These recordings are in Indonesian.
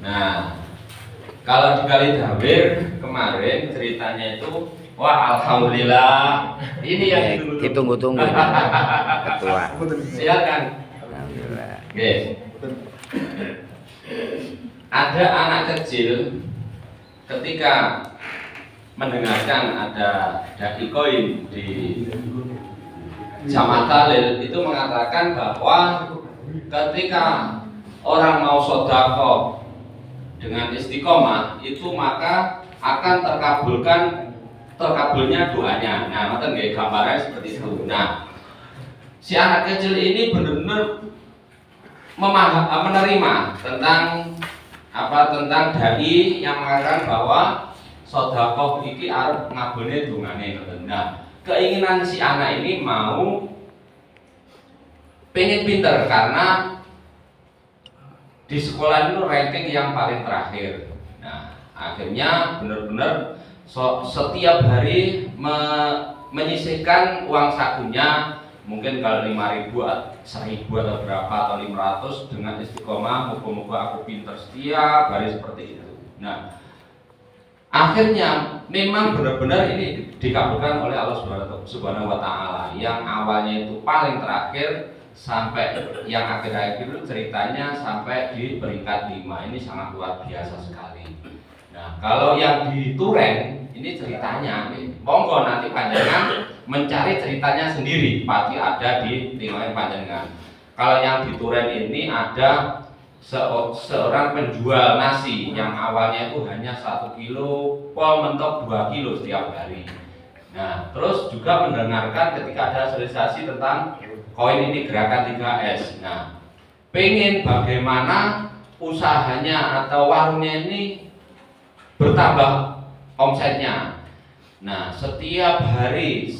Nah, kalau di Kali Dawir kemarin ceritanya itu, wah alhamdulillah, ini yang ditunggu-tunggu ketua. Silakan. Alhamdulillah. Oke. Ada anak kecil ketika mendengarkan ada daki koin di Jamaah Tahlil itu mengatakan bahwa ketika orang mau sedekah dengan istiqomah itu maka akan terkabulnya doanya. Nah, ngoten nggih gambarannya seperti itu. Nah, si anak kecil ini benar-benar menerima tentang dai yang mengatakan bahwa sedekah iki arep ngabulne dongane. Nah, keinginan si anak ini mau pengen pinter karena di sekolah itu ranking yang paling terakhir. Nah, akhirnya benar-benar setiap hari menyisihkan uang sakunya, mungkin kalau 5.000, 1.000 atau berapa atau 500 dengan istiqomah, moga-moga aku pinter setiap hari seperti itu. Nah, akhirnya memang benar-benar ini dikabulkan oleh Allah Subhanahu wa Ta'ala. Yang awalnya itu paling terakhir sampai yang akhir-akhir itu ceritanya sampai di peringkat 5. Ini sangat luar biasa sekali. Nah, kalau yang di Turen ini ceritanya monggo nanti panjenengan mencari ceritanya sendiri, pasti ada di tinggalan panjenengan. Kalau yang di Turen ini ada seorang penjual nasi yang awalnya itu hanya 1 kilo, pol mentok 2 kilo setiap hari. Nah, terus juga mendengarkan ketika ada sosialisasi tentang koin ini gerakan 3S. Nah, pengen bagaimana usahanya atau warungnya ini bertambah omsetnya. Nah, setiap hari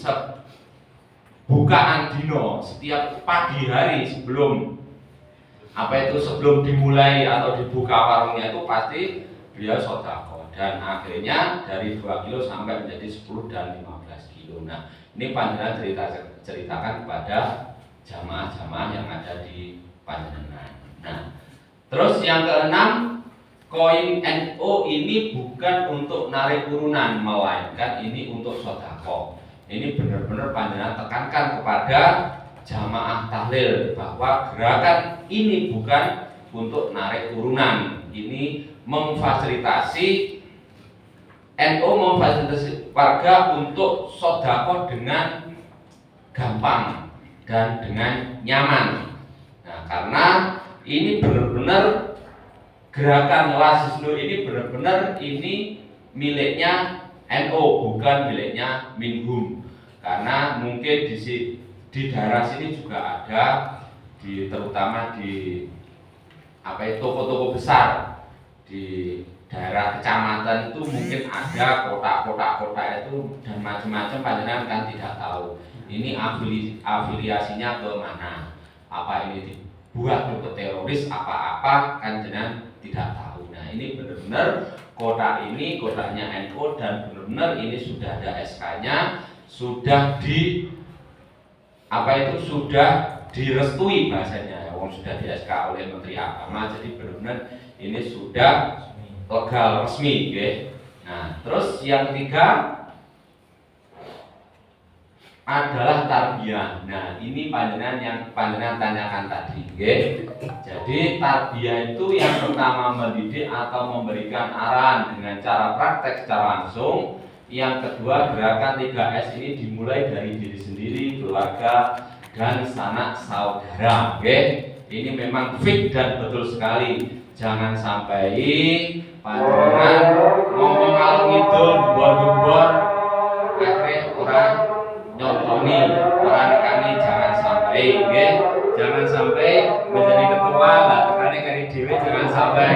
bukaan dino, setiap pagi hari sebelum dimulai atau dibuka warungnya itu pasti beliau sedekah, dan akhirnya dari 2 kilo sampai menjadi 10 dan 15 kilo. Nah, ini panjenengan ceritakan kepada jamaah-jamaah yang ada di panjenengan. Nah, terus yang keenam, koin NO ini bukan untuk narik urunan, melainkan ini untuk sedekah. Ini benar-benar panjenengan tekankan kepada jamaah tahlil bahwa gerakan ini bukan untuk narik turunan, ini memfasilitasi NU, memfasilitasi warga untuk sedekah dengan gampang dan dengan nyaman. Nah, karena ini benar-benar gerakan Lasisnu ini benar-benar ini miliknya NU, bukan miliknya Minhum. Karena mungkin di daerah sini juga ada, terutama di toko-toko besar di daerah kecamatan itu mungkin ada kotak-kotak itu dan macam-macam, panjenengan kan tidak tahu ini afiliasinya ke mana, apa ini dibuat untuk teroris apa-apa, kan jenengan tidak tahu. Nah, ini benar-benar kotak ini kotaknya NU dan benar-benar ini sudah ada SK-nya, sudah sudah direstui bahasanya, sudah di SK oleh Menteri Agama, jadi benar-benar ini sudah legal resmi, okay? Nah, terus yang ketiga adalah tarbiyah. Nah, ini panjenengan yang panjenengan tanyakan tadi, okay? Jadi tarbiyah itu yang pertama mendidik atau memberikan arahan dengan cara praktek secara langsung. Yang kedua, gerakan 3S ini dimulai dari diri sendiri, keluarga, dan sanak saudara. Oke, ini memang fit dan betul sekali. Jangan sampai panjenengan ngomong ngalor ngidul, gembor-gembor, akhirnya orang nyontoni, orang nekani, jangan sampai. Oke, jangan sampai menjadi ketua, lah tekani kari dewe, jangan sampai.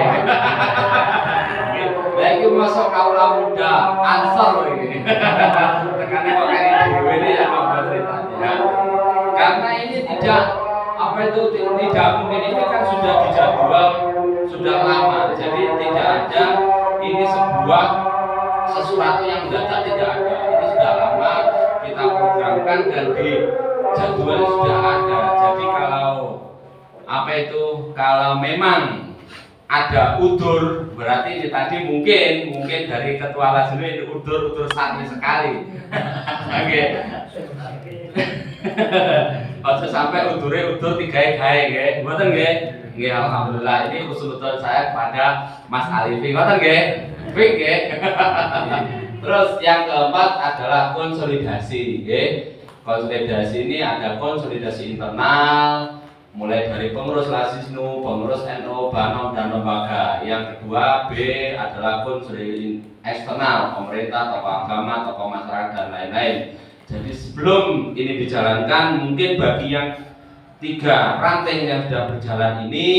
Lagi masuk kaula muda, ansor ini. Tekannya kok kayak dewe ini yang membuat ceritanya. Karena ini tidak mungkin, ini kan sudah dijadwal sudah lama. Jadi tidak ada ini sesuatu yang mendadak, tidak ada. Ini sudah lama kita programkan dan di jadwal sudah ada. Jadi kalau memang ada udur, berarti ini tadi mungkin dari ketua Lazino ini udur sakit sekali. Oke. Ojo sampai udur tiga-tiga nggih. Mboten nggih. Nggih alhamdulillah ini usul saya kepada Mas Alifi. Mboten nggih. Baik nggih. Terus yang keempat adalah konsolidasi nggih. Konsolidasi ini ada konsolidasi internal mulai dari pengurus Lazisnu, pengurus NU, Banom dan lembaga. Yang kedua B adalah konsolidasi eksternal, pemerintah, tokoh agama, tokoh masyarakat dan lain-lain. Jadi sebelum ini dijalankan, mungkin bagi yang 3 ranting yang sudah berjalan ini,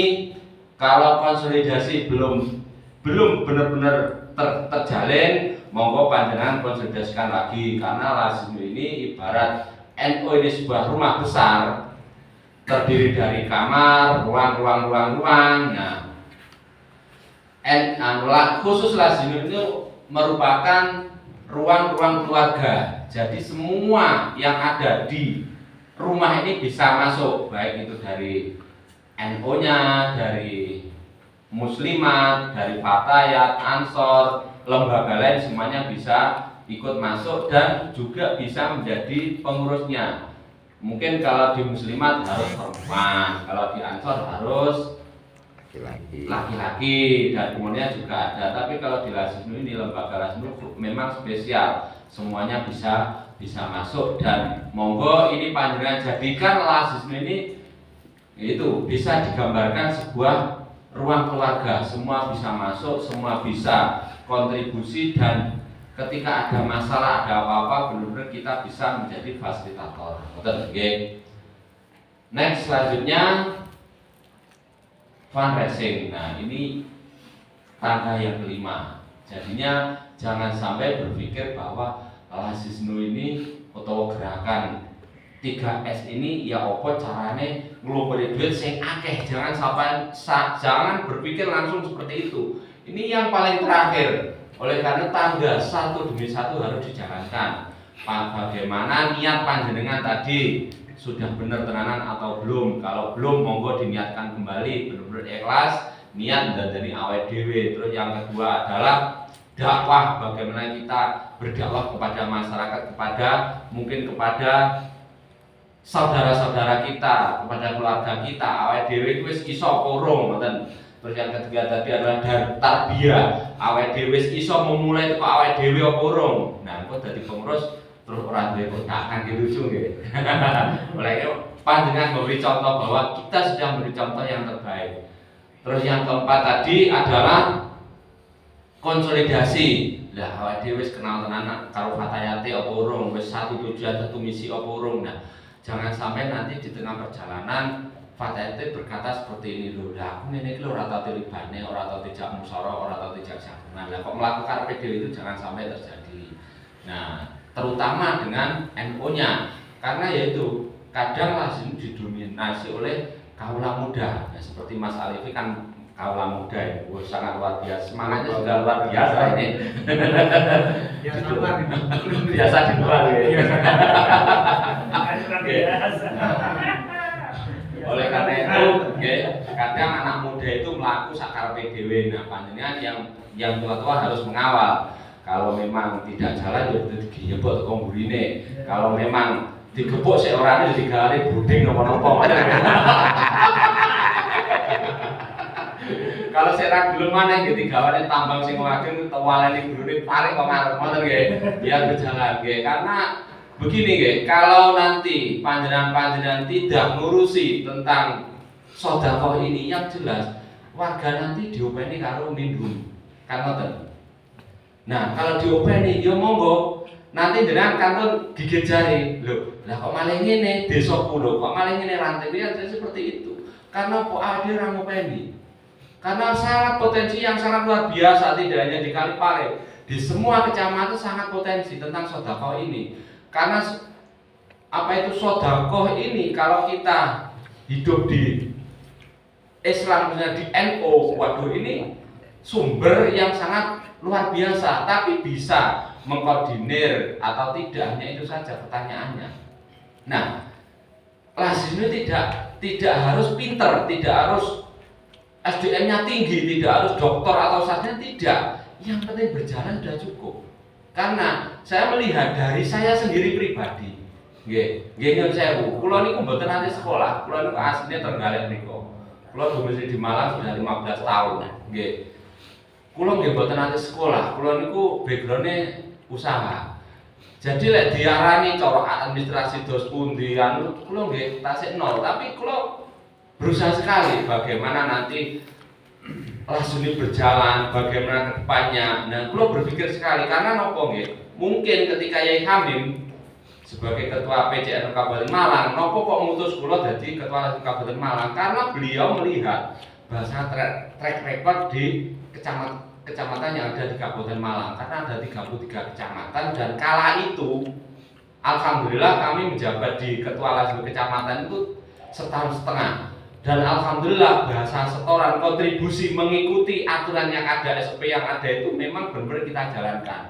kalau konsolidasi belum benar-benar terjalin, monggo panjenengan konsolidasikan lagi, karena Lazisnu ini ibarat NU ini sebuah rumah besar terdiri dari kamar, ruang. Nah, khusus Lazisnu itu merupakan ruang-ruang keluarga. Jadi semua yang ada di rumah ini bisa masuk, baik itu dari NU-nya, dari Muslimat, dari Fatayat, Ansor, lembaga lain semuanya bisa ikut masuk dan juga bisa menjadi pengurusnya. Mungkin kalau di Muslimat harus perempuan, kalau di Ansor harus laki-laki dan kemudian juga ada. Tapi kalau di Lazisnu ini, lembaga Lazisnu memang spesial, semuanya bisa masuk. Dan monggo ini panjenengan jadikan Lazisnu ini itu bisa digambarkan sebuah ruang keluarga, semua bisa masuk, semua bisa kontribusi, dan ketika ada masalah, ada apa-apa, benar-benar kita bisa menjadi fasilitator. Oke. Next, selanjutnya fundraising. Nah, ini tangga yang kelima. Jadinya jangan sampai berpikir bahwa Lazisnu ini atau gerakan 3S ini ya apa carane ngumpulin duit sing akeh. Jangan berpikir langsung seperti itu. Ini yang paling terakhir. Oleh karena tangga satu demi satu harus dijalankan. Bagaimana niat panjenengan tadi, sudah benar tenanan atau belum? Kalau belum, monggo diniatkan kembali, benar-benar ikhlas niat dan dari awet dewe. Terus yang kedua adalah dakwah, bagaimana kita berdakwah kepada masyarakat, kepada saudara-saudara kita, kepada keluarga kita. Awet dewe itu wis iso urung, ngoten. Terus yang ketiga tadi adalah tarbiyah, awet dewe wis iso memulai kok awet dewe apa urung. Nah, kok dadi pengurus terus orang duwe kotak kan lucu nggih. Oleh itu panjenengan memberi contoh bahwa kita sudah memberi contoh yang terbaik. Terus yang keempat tadi adalah konsolidasi. Lah awake dhewe wis kenal tenan karo Fatayati apa urung, wis satu tujuan satu misi apa urung. Nah, jangan sampai nanti di tengah perjalanan Fatayati berkata seperti ini lho. Lah aku ngene iki lho ora tau tilibane, ora tau dijak musyawarah, ora tau dijak jagungan. Lah kok melakukan PDW itu jangan sampai terjadi. Nah, terutama dengan NU-nya, karena yaitu kadang Lazisnu didominasi oleh kaula muda. Nah, seperti Mas Alifi kan kaula muda ya, sangat luar biasa, semangatnya sudah luar biasa ini. Biasa di luar ya. Oleh karena itu, kadang anak muda itu melaku sakarepe dhewe. Nah, panjenengan yang tua-tua harus mengawal. Kalau memang tidak jalan ya digepuk teko mburine. Kalau memang digepuk sik orane digare buding napa-napa. Kalau sik ra gelem maneh nggih digawane tambang sing wageng tewalene gurune tarik kok ngarep ngoten nggih. Biar berjalan nggih. Karena begini nggih, kalau nanti panjenengan tidak ngurusi tentang sedekah ini, yang jelas warga nanti diopeni karo nindung. Kan ngoten. Nah, kalau diopeni ya monggo nanti jenengan kantun gigit jari. Loh, lah kok malah ngene desaku lho, kok malah ngene rantai ya seperti itu. Karena kok ada orang ngopeni. Karena sangat potensi yang sangat luar biasa, tidak hanya di Kalipare, di semua kecamatan sangat potensi tentang sedekah ini. Karena apa itu sedekah ini, kalau kita hidup di Islam, misalnya di NU, waduh ini sumber yang sangat luar biasa, tapi bisa mengkoordinir atau tidak, hanya itu saja pertanyaannya. Nah, Lazisnu tidak harus pinter, tidak harus SDM-nya tinggi, tidak harus doktor atau sarjana, tidak. Yang penting berjalan sudah cukup. Karena saya melihat dari saya sendiri pribadi, nggih nyuwun sewu, kula niku mboten nate sekolah, kula niku asline Trenggalek niku. Kula domisili di Malang sudah 15 tahun, nggih. Kula nggih mboten nate sekolah, kula niku background-e usaha. Jadi lek diarani cara administrasi dos pundi anu kula nggih tasik nol, tapi kula berusaha sekali bagaimana nanti langsung ini berjalan, bagaimana ke depannya. Nah, kula berpikir sekali karena nopo nggih? Mungkin ketika Yai Hamim sebagai ketua PCN Kabupaten Malang, nopo kok mutus kula dadi ketua Kabupaten Malang karena beliau melihat bahasa track record di kecamatan yang ada di Kabupaten Malang, karena ada 33 kecamatan dan kala itu alhamdulillah kami menjabat di ketua Lasmi kecamatan itu setahun setengah dan alhamdulillah bahasa setoran kontribusi mengikuti aturan yang ada, SOP yang ada itu memang benar-benar kita jalankan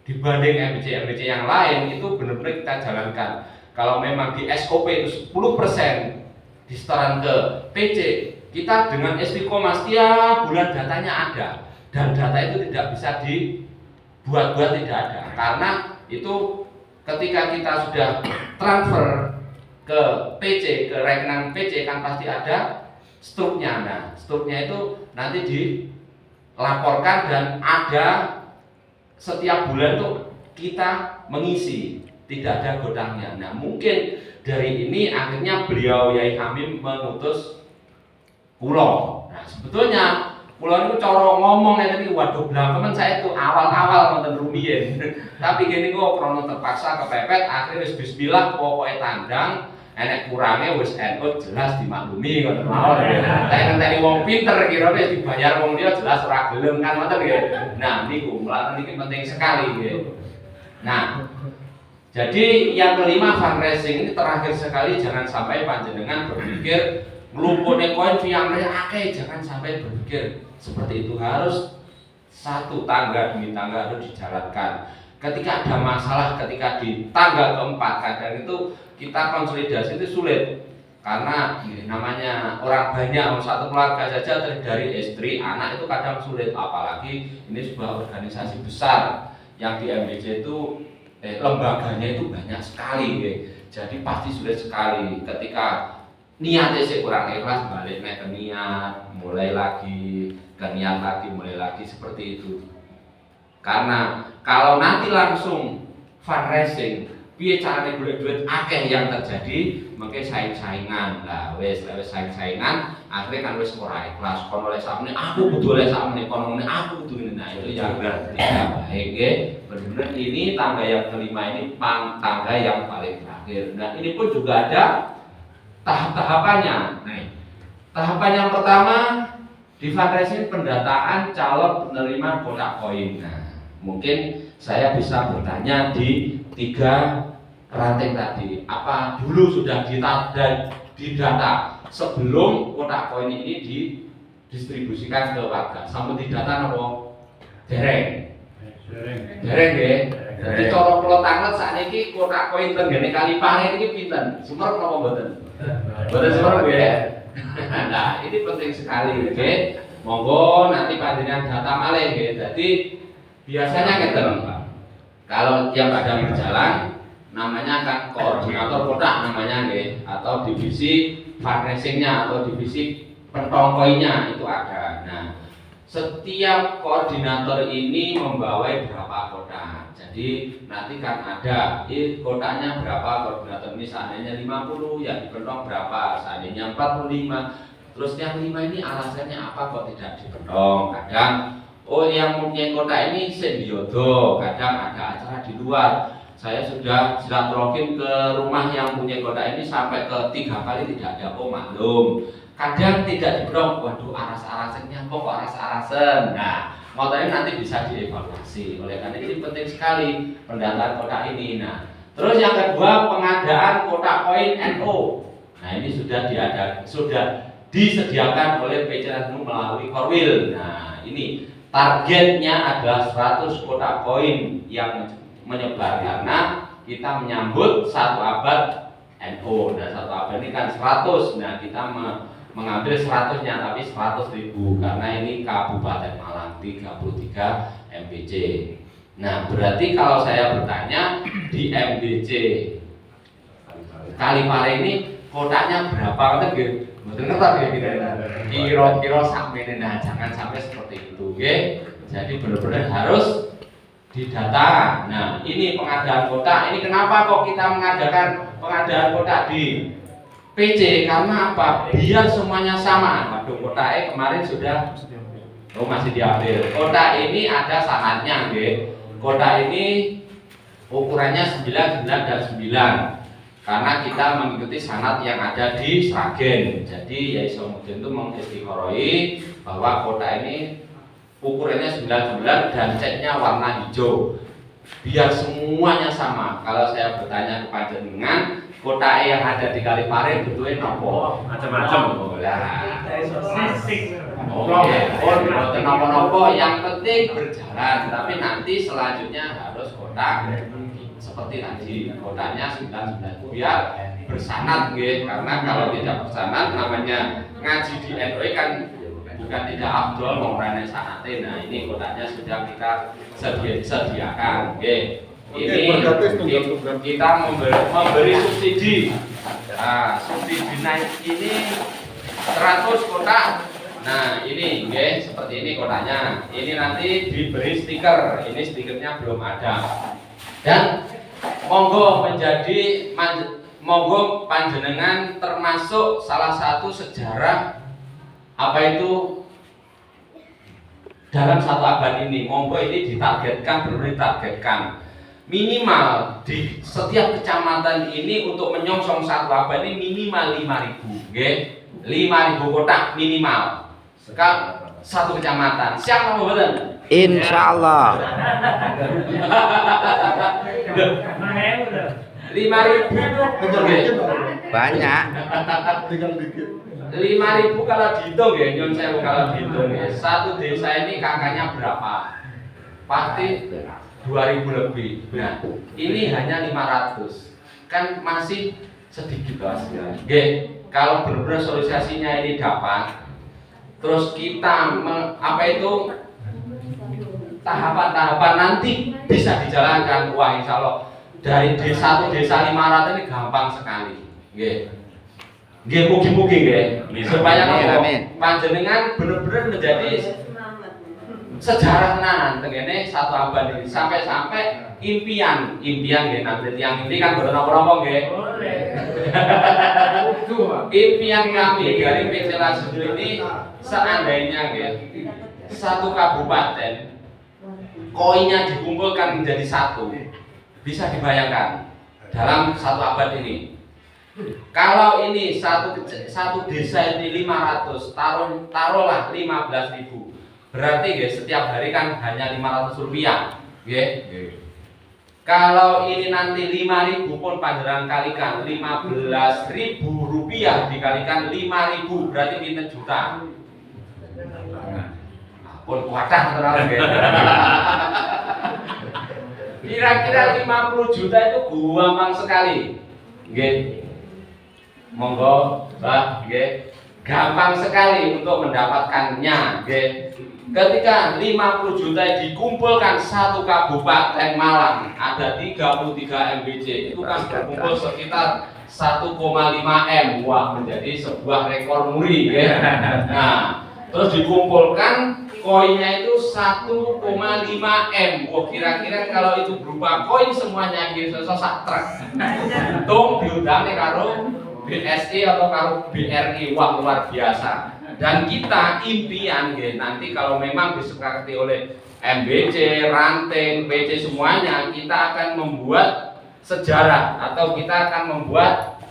dibanding MBC yang lain itu benar-benar kita jalankan. Kalau memang di SOP itu 10% di setoran ke PC, kita dengan istiqomah setiap bulan datanya ada. Dan data itu tidak bisa dibuat-buat, tidak ada karena itu ketika kita sudah transfer ke PC, ke rekening PC kan pasti ada struknya. Nah, struknya itu nanti dilaporkan dan ada setiap bulan tuh kita mengisi, tidak ada godangnya. Nah, mungkin dari ini akhirnya beliau Yai Hamim mengutus kula. Nah, sebetulnya kula niku cara ngomong ngene iki waduh blangkemen saya itu awal-awal wonten rumiyin. Tapi gini kok krono terpaksa kepepet akhirnya wis bismillah pokoke tandang enek kurange wis NU jelas dimaklumi ngoten mawon. Saya ngenteni wong pinter kira wis dibayar wong liya jelas ora gelem kan ngoten nggih. Nah niku mlaten niki penting sekali nggih. Nah, jadi yang kelima fundraising ini terakhir sekali jangan sampai panjenengan berpikir ngelumpukne koin yang akeh, jangan sampai berpikir seperti itu. Harus satu tangga demi tangga harus dijalankan. Ketika ada masalah, ketika di tangga keempat kadang itu kita konsolidasi itu sulit karena namanya orang banyak, satu keluarga saja terdiri dari istri, anak itu kadang sulit, apalagi ini sebuah organisasi besar yang di MBC itu lembaganya itu banyak sekali, jadi pasti sulit sekali ketika niatnya sih kurang ikhlas balik ke niat, mulai lagi ke niat lagi, mulai lagi seperti itu. Karena kalau nanti langsung fundraising, piye carane golek duit akeh yang terjadi, mengke saing-saingan. Lah wis saing-saingan, akhirnya kan wis ora ikhlas. Kono oleh sakmene aku kudu oleh sakmene, kono ngene aku kudu ngene. Nah, itu yang tidak baik nggih. Benar-benar ini tangga yang kelima ini tangga yang paling terakhir. Nah, ini pun juga ada tahap-tahapannya. Nah, tahapan yang pertama di fundraising pendataan calon penerima kotak koin. Nah, mungkin saya bisa bertanya di 3 ranting tadi, apa dulu sudah didata sebelum kotak koin ini didistribusikan ke warga? Sampai didata nopo? Dereng nggih. Jadi cara kula tanglet sakniki kotak koin teng ngene Kalipare iki pinten? Sumerep napa mboten? Mboten sumerep nggih. Nah, ini penting sekali nggih. Monggo nanti panjenengan data malih nggih. Jadi biasanya ngeten Pak. Kalau tiap ada berjalan namanya kan koordinator kotak namanya nggih, atau divisi fundraisingnya atau divisi pentong koinnya itu ada. Nah, setiap koordinator ini membawai berapa kotak. Jadi nanti kan ada kotaknya berapa koordinator ini, seandainya 50 yang dipentong berapa, seandainya 45. Terus yang 5 ini alasannya apa kok tidak dipentong? Kadang yang mempunyai kota ini sendiodo, kadang ada acara di luar. Saya sudah silaturahim ke rumah yang punya kota ini sampai ke 3 kali tidak ada, oh maklum. Kadang tidak dipentong, waduh aras-arasannya kok aras-arasan. Nah, motornya nanti bisa dievaluasi. Oleh karena ini penting sekali pendataan kota ini. Nah, terus yang kedua pengadaan kotak koin NO. Nah, ini sudah disediakan oleh PCN melalui Korwil. Nah, ini targetnya adalah 100 kotak koin yang menyebar karena kita menyambut 1 abad NO. Nah, 1 abad ini kan 100. Nah, kita mengambil 100-nya tapi 100.000 karena ini Kabupaten Malang 33 MBC. Nah, berarti kalau saya bertanya di MBC Kalipare ini kotanya berapa kan gitu? Betul ngerti gitu. Kira-kira sampai nah jangan sampai seperti itu, nggih. Jadi benar-benar harus didata. Nah, ini pengadaan kota. Ini kenapa kok kita mengadakan pengadaan kota di PC? Karena apa? Biar semuanya sama. Waduh, kota kemarin sudah masih diambil. Kota ini ada sanatnya, nggih. Kota ini ukurannya 9, 9 dan 9. Karena kita mengikuti sanat yang ada di Sragen. Jadi Yai Somudin itu mengistikharoi bahwa kota ini ukurannya 99 dan catnya warna hijau. Biar semuanya sama. Kalau saya bertanya ke panjenengan, kota yang ada di Kalipare betulnya nopo? Macam-macam. Oke, nopo-nopo yang penting berjalan. Tapi nanti selanjutnya harus kota seperti tadi, kotanya 99 biar bersanad, nggih. Karena kalau tidak bersanad namanya ngaji di NU kan bukan tidak afdol mengurangi sanate. Nah, ini kotanya sudah kita sediakan, nggih. Ini kita memberi subsidi. Nah, subsidi naik ini 100 kota. Nah, ini nggih, seperti ini kotanya. Ini nanti diberi stiker. Ini stikernya belum ada. Dan monggo monggo panjenengan termasuk salah satu sejarah apa itu dalam satu abad ini. Monggo ini ditargetkan, ditargetkan minimal di setiap kecamatan ini untuk menyongsong satu abad ini minimal 5.000, nggih. 5.000 kotak minimal. Sekarang satu kecamatan. Siapa mau betul? Insya Allah. 5.000 Banyak. 5.000 kalau dihitung ya, nyon sewu kalau dihitung ya. Satu desa ini kakaknya berapa? Pasti 2.000 lebih. Nah, ini hanya 500. Kan masih sedikit Mas. Nggih, kalau benar-benar sosialisasinya ini dapat, terus kita tahapan-tahapan nanti bisa dijalankan. Wah, insya Allah dari satu desa 500 ini gampang sekali, nggih. Nggih, mugi-mugi nggih. Supaya panjenengan benar-benar menjadi sejarah tenan tengene satu abad ini sampai impian nggih. Nanti yang ini kan boten napa-napa nggih. Impian kami dari PC Lasudul ini seandainya nggih satu kabupaten koinnya dikumpulkan menjadi satu, bisa dibayangkan dalam satu abad ini. Kalau ini satu desa ini 500, taruhlah 15.000, berarti guys setiap hari kan hanya 500 rupiah, nggih. Kalau ini nanti 5.000 pun panjenengan kalikan 15.000 rupiah dikalikan 5.000 berarti pinten juta. Pun kuatah terlalu nggih. Kira-kira 50 juta itu gampang sekali. Nggih. Monggo, Mbah, nggih. Gampang sekali untuk mendapatkannya, nggih. Ketika 50 juta dikumpulkan satu Kabupaten Malang, ada 33 MBC, itu kan berkumpul sekitar 1,5 M. Wah, menjadi sebuah rekor muri, nggih. Nah, terus dikumpulkan koinnya itu 1,5 M. Wah, kira-kira kalau itu berupa koin semuanya gitu sak truk. Tung diundangnya karo BSI atau karo BRI. Wah, luar biasa. Dan kita impian nggih nanti kalau memang disepakati oleh MBC, Ranting, PC semuanya, kita akan membuat sejarah atau kita akan membuat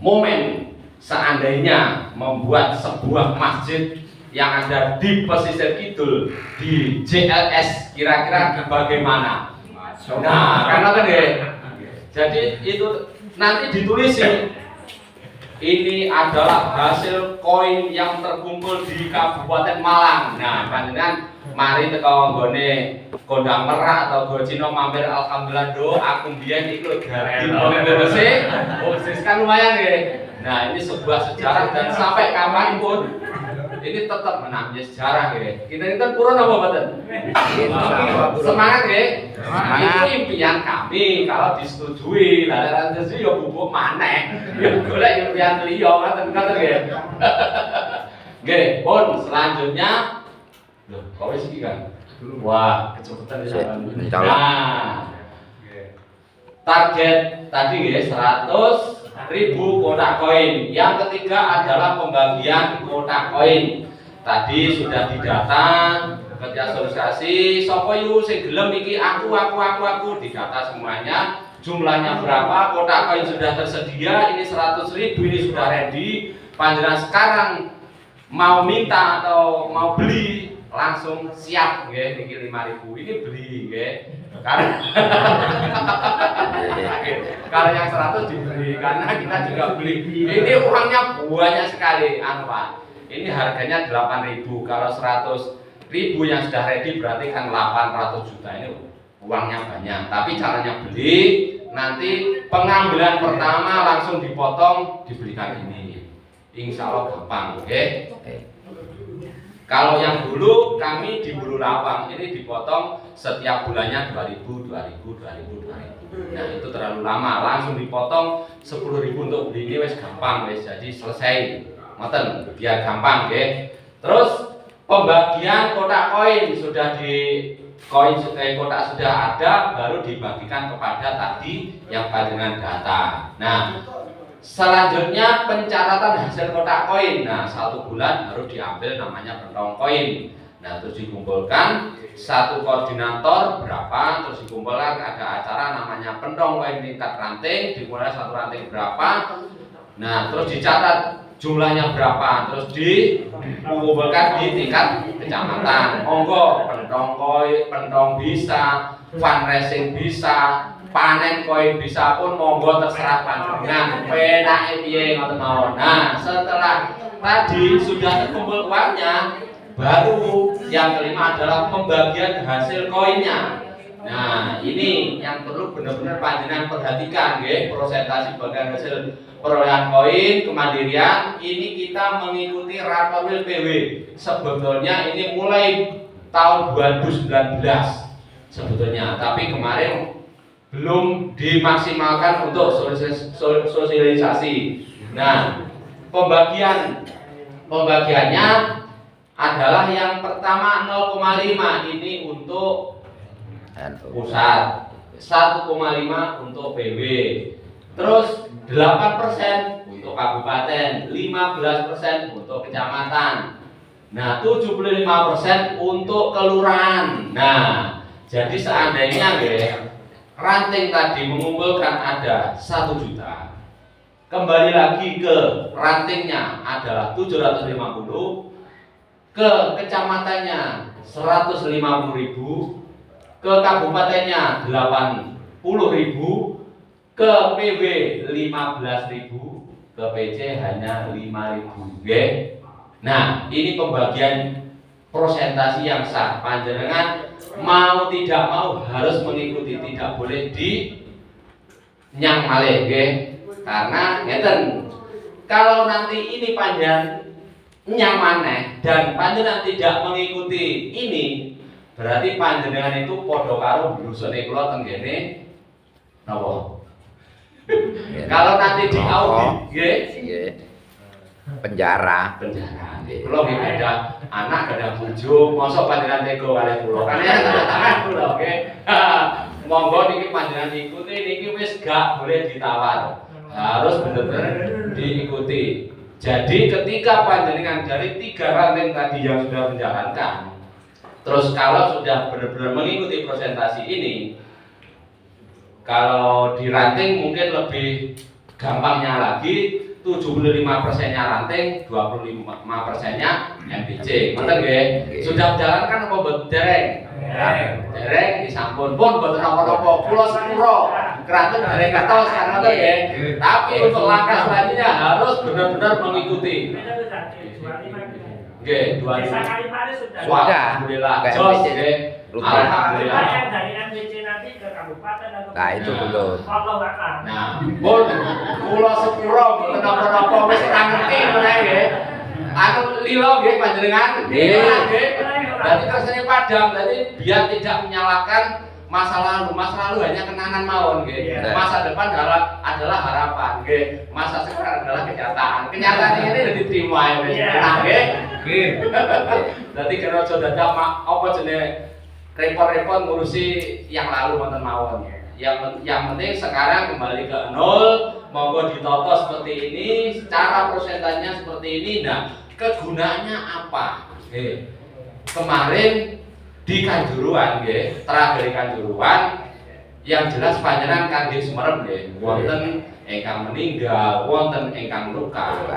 momen seandainya membuat sebuah masjid yang ada di pesisir kidul di JLS, kira-kira bagaimana? Nah, karena kan ya, jadi itu nanti ditulis ini adalah hasil koin yang terkumpul di Kabupaten Malang. Nah, panjenengan mari teko nggone Kondang Merak atau Gocino mampir alhamdulillah do aku mbiyen iku gardi polisi. Oh, kan lumayan nggih. Nah, ini sebuah sejarah dan sampai kapanpun ini tetap menamnya sejarah ya. Kita purun apa mboten? Semangat ya. Itu impian kami kalau disetujui. Lah disetujui ya bubuk maneh. Ya golek impian liya ngoten nggih. Nggih, pun selanjutnya loh, kok wis iki kan? Wah, kecepatan ya. Nah, target tadi ya 100.000 kotak koin. Yang ketiga adalah pembagian kotak koin. Tadi sudah didata ketika sosialisasi. Sopo yu sing gelem iki aku didata semuanya. Jumlahnya berapa? Kotak koin sudah tersedia. Ini 100.000 ini sudah ready. Panjenengan sekarang mau minta atau mau beli langsung siap nggih niki 5.000 ini beli nggih. Kalau yang 100 dibeli karena kita juga beli. Ini uangnya banyak sekali Pak. Ini harganya 8.000. Kalau 100.000 yang sudah ready berarti kan 800 juta. Ini uangnya banyak. Tapi caranya beli nanti pengambilan pertama langsung dipotong diberikan ini. Insya Allah gampang, oke? Kalau yang dulu kami di Bulu Lapang ini dipotong setiap bulannya 2.000. Nah itu terlalu lama, langsung dipotong 10.000 untuk beli ini wes gampang wes, jadi selesai. Ngoten, biar gampang, oke? Terus pembagian kotak koin sudah di kotak sudah ada, baru dibagikan kepada tadi yang panjenengan data. Nah selanjutnya pencatatan hasil kotak koin. Nah 1 bulan harus diambil namanya pentong koin. Nah terus dikumpulkan satu koordinator berapa, terus dikumpulkan ada acara namanya pentong koin tingkat ranting, dimulai satu ranting berapa. Nah terus dicatat jumlahnya berapa, terus dikumpulkan di tingkat kecamatan. Monggo pentong koin, pentong bisa, fundraising bisa, panen koin bisa pun monggo terserah panjenengan. Penake piye ngoten mawon. Nah, setelah tadi sudah terkumpul uangnya, baru yang kelima adalah pembagian hasil koinnya. Nah, ini yang perlu benar-benar panjenengan perhatikan nggih, persentase bagian hasil perolehan koin kemandirian. Ini kita mengikuti Rakorwil PW. Sebetulnya ini mulai tahun 2019 sebetulnya, tapi kemarin belum dimaksimalkan untuk sosialisasi. Nah, pembagiannya adalah yang pertama 0,5 ini untuk pusat, 1,5 untuk PW, terus 8% untuk kabupaten, 15% untuk kecamatan, nah 75% untuk kelurahan. Nah, jadi seandainya ranting tadi mengumpulkan ada 1 juta, kembali lagi ke rantingnya adalah 750, ke kecamatannya 150.000, ke kabupatennya 80.000, ke PW 15.000, ke PC hanya 5.000. Nah ini pembagian prosentasi yang sah. Panjenengan mau tidak mau harus mengikuti, tidak boleh di nyang malih nggih. Karena ngeten, kalau nanti ini panjenengan nyang maneh dan panjenengan tidak mengikuti ini, berarti panjenengan itu padha karo brusone kula teng kene napa? Kalau nanti di audit nggih, penjara. Kula nggih ada anak, ada bojo, mosok panjenengan tega kalih kula. Kan ya tangan kula nggih. Monggo niki panjenengan ikuti, niki wis gak boleh ditawar. Harus benar-benar diikuti. Jadi ketika panjenengan dari 3 ranting tadi yang sudah menjalankan, terus kalau sudah benar-benar mengikuti presentasi ini, kalau di ranting mungkin lebih gampangnya lagi, 75%-nya ranting, 25%-nya MPC. Ngoten nggih? Sudah menjalankan apa mboten dereng? Dereng disampun pun mboten napa-napa. Kula sepuro kraton dereng katos kan ngoten nggih. Tapi untuk langkah selanjutnya harus benar-benar mengikuti. Nggih, 25. Alhamdulillah. Jos nggih. rutin. Alhamdulillah. Yang dari MBC nanti ke kabupaten atau Nah, itu belum. Allah akan. Nah, pun kula sepuro mboten napa-napa wis ora ngerti ngono nggih. Anu lilo nggih panjenengan. Nggih. Berarti kersane padam, berarti biar tidak menyalahkan masa lalu. Masa lalu hanya kenangan mawon nggih. Masa depan adalah harapan nggih. Masa sekarang adalah kenyataan. Kenyataan ini udah diterima ya wis. Nggih. Nggih. Berarti kena aja dadak apa jenenge repot-repot ngurusi yang lalu wonten mawon. Yang penting sekarang kembali ke nol, monggo ditoto seperti ini, cara prosentasenya seperti ini. Nah, kegunaannya apa? Kemarin di Kanjuruhan nggih, terakhir di Kanjuruhan yang jelas panjenengan kangge sumerep nggih, wonten ingkang meninggal, wonten ingkang luka.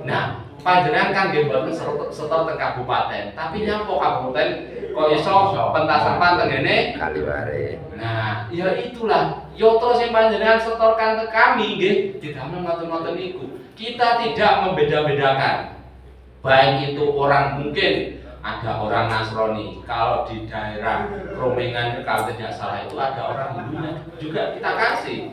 Nah, panjenengan kangge boten setor teng kabupaten, tapi nyampo kabupaten kok iso pentasan tengene Kaliware. Nah, ya itulah yoto sing panjenengan setorkan ke kami nggih, didamel ngoten-ngoten niku. Kita tidak membeda-bedakan. Baik itu orang mungkin ada orang Nasrani, kalau di daerah Romengan kalau tidak salah itu ada orang Hindunya juga kita kasih.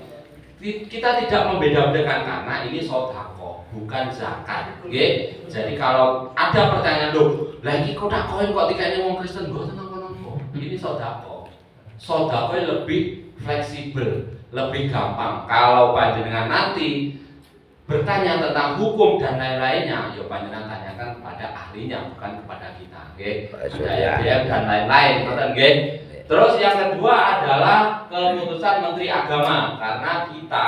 Kita tidak membeda-bedakan karena ini sedekah, bukan zakat. Nggih. Jadi kalau ada pertanyaan, loh, lah iki kotak koin kok dikene wong Kristen mboten napa-napa. Ini sedekah. Sedekah lebih fleksibel, lebih gampang. Kalau panjenengan nanti bertanya tentang hukum dan lain-lainnya, ya panjenengan tanyakan kepada ahlinya, bukan kepada kita, nggih. Ada dan lain-lain, ngoten nggih. Terus yang kedua adalah keputusan Menteri Agama, karena kita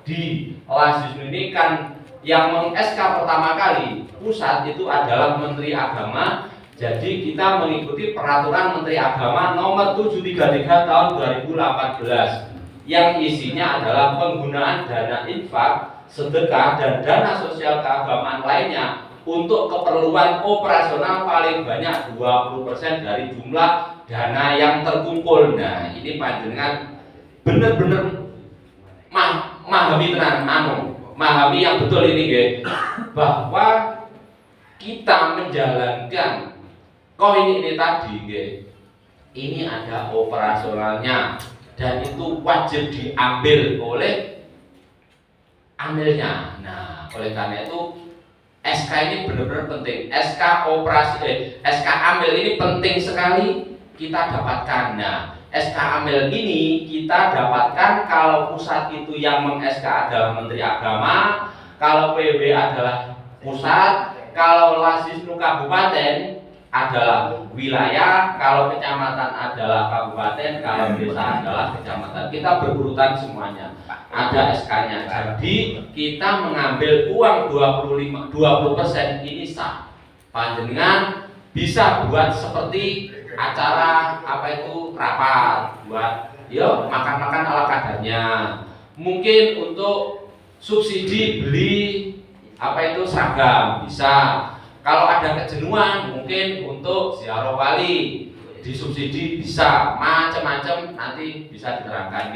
di Lasisnu ini kan yang meng-SK pertama kali pusat itu adalah Menteri Agama. Jadi kita mengikuti peraturan Menteri Agama nomor 733 tahun 2018 yang isinya adalah penggunaan dana infak, sedekah dan dana sosial keagamaan lainnya untuk keperluan operasional paling banyak 20% dari jumlah dana yang terkumpul. Nah, ini panjenengan bener-bener memahami tenan memahami yang betul ini nggih, bahwa kita menjalankan koin ini tadi nggih. Ini ada operasionalnya dan itu wajib diambil oleh amilnya. Nah, oleh karena itu SK ini benar-benar penting. SK amil ini penting sekali kita dapatkan. Nah, SK amil ini kita dapatkan kalau pusat itu yang meng-SK adalah Menteri Agama, kalau PB adalah pusat, kalau Lasisnu kabupaten adalah wilayah, kalau kecamatan adalah kabupaten, kalau desa adalah kecamatan. Kita berurutan semuanya. Ada SK-nya. Jadi kita mengambil uang 20% ini sah. Panjenengan bisa buat seperti acara apa itu rapat, buat yo makan-makan ala kadarnya. Mungkin untuk subsidi beli apa itu seragam bisa. Kalau ada kejenuhan mungkin untuk ziarah wali disubsidi bisa, macam-macam nanti bisa diterangkan.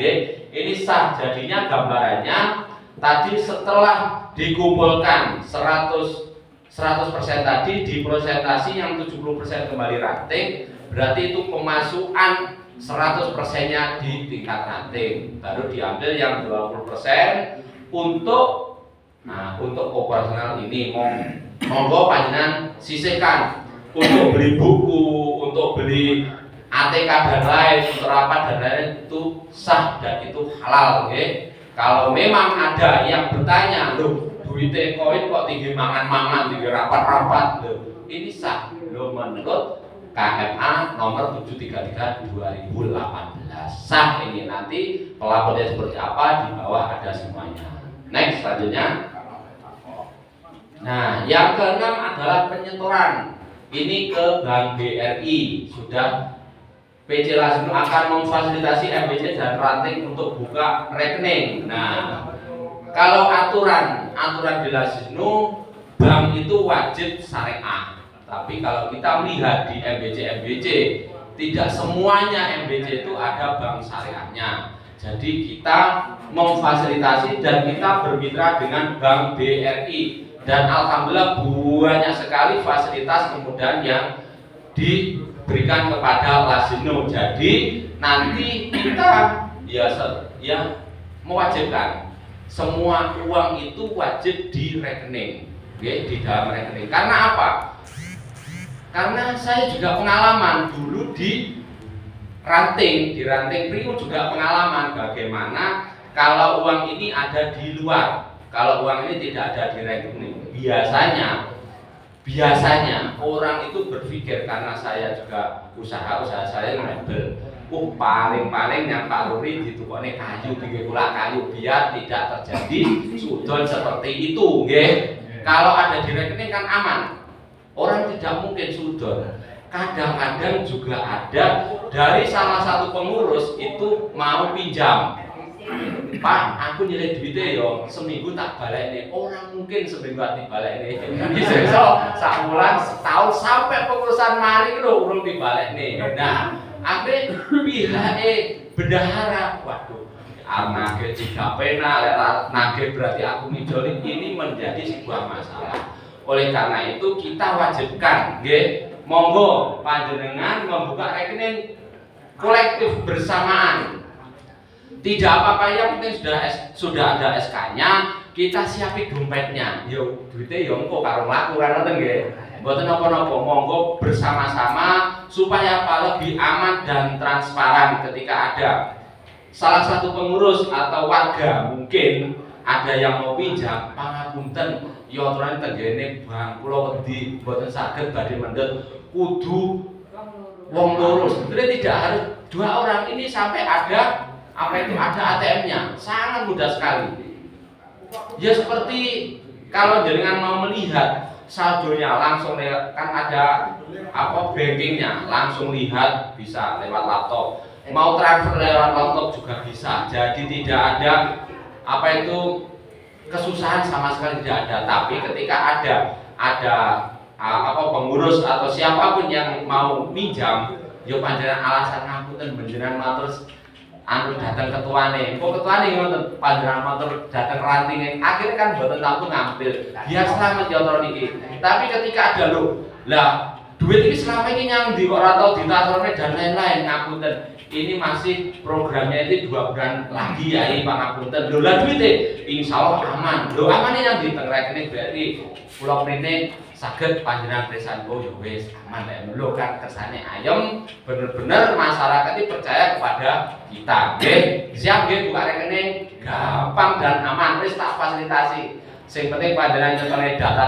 Ini sah. Jadinya gambarannya tadi setelah dikumpulkan 100% tadi diprosentasi yang 70% kembali ranting, berarti itu pemasukan 100%-nya di tingkat ranting, baru diambil yang 20% untuk operasional ini. Monggo panjenengan sisihkan untuk beli buku, untuk beli ATK dan lain, untuk rapat dan lain, itu sah dan itu halal, okay? Kalau memang ada yang bertanya, loh, duitnya koin kok tinggi mangan-mangan, tinggi rapat-rapat, loh, ini sah, loh, menurut KMA nomor 733 2018 sah. Ini nanti pelapornya seperti apa di bawah ada semuanya. Next, selanjutnya. Nah, yang keenam adalah penyetoran. Ini ke Bank BRI. Sudah PC Lasisnu akan memfasilitasi MBC dan ranting untuk buka rekening. Nah, kalau aturan di Lasisnu, bank itu wajib syariah. Tapi kalau kita melihat di MBC, tidak semuanya MBC itu ada bank syariahnya. Jadi kita memfasilitasi dan kita bermitra dengan Bank BRI. Dan alhamdulillah banyak sekali fasilitas kemudian yang berikan kepada Lasino. Jadi nanti kita ya mewajibkan semua uang itu wajib di rekening, ya, di dalam rekening. Karena apa? Karena saya juga pengalaman dulu di ranting Priu juga pengalaman bagaimana kalau uang ini ada di luar, kalau uang ini tidak ada di rekening. Biasanya orang itu berpikir, karena saya juga usaha saya mebel, paling yang Pak Luri ditukone kayu, dikula kayu biar tidak terjadi sudon seperti itu, nggih. Kalau ada di rekening kan aman. Orang tidak mungkin sudon. Kadang-kadang juga ada dari salah satu pengurus itu mau pinjam. Pak, aku nyilih duitnya yo seminggu tak balik nih. Orang mungkin seminggu tak balik nih. Bisa sebulan, setahun sampai pengurusan mari itu urung dibalik nih. Nah, akhirnya pihak bendahara, waduh, nage tidak pena, nage berarti aku midolin, ini menjadi sebuah masalah. Oleh karena itu kita wajibkan, nggih, monggo panjenengan membuka rekening kolektif bersamaan. Tidak apa-apa, yang penting sudah ada SK-nya, kita siapin dompetnya. Yo, duitnya yo engko karo mlaku kan ngoten nggih. Mboten napa-napa, monggo bersama-sama supaya apa lebih aman dan transparan ketika ada salah satu pengurus atau warga mungkin ada yang mau pinjam, pangapunten ya aturane tenggene Bang kula wedi mboten saged badhe mendhet kudu wong loro. Sebenarnya tidak harus 2 orang, ini sampai ada ada ATM-nya, sangat mudah sekali. Ya seperti kalau jenengan mau melihat saldonya langsung kan ada bankingnya, langsung lihat bisa lewat laptop. Mau transfer lewat laptop juga bisa. Jadi tidak ada kesusahan sama sekali tidak ada. Tapi ketika ada pengurus atau siapapun yang mau minjam, yo panjenengan alasan ngapunten panjenengan matur datang ketuane, ngoten panjenengan matur datang ranting, akhirnya kan boten tahu ngambil, biar selamat ya ora niki. Tapi ketika ada duit ini selama ini yang di ora tau ditaturne dan lain-lain, ngapunten ini masih programnya itu 2 bulan lagi ya Pak ngapunten. Lho lah duite insyaallah aman. Lho aman yang di teng rekening berarti kula prene saged panjenengan presan ya wis aman lek lho kan kersane ayem, bener-bener masyarakat ini percaya kepada kita. Nggih, siap nggih buka rekening gampang dan aman, wis tak fasilitasi. Sing penting panjenengan nyetone data,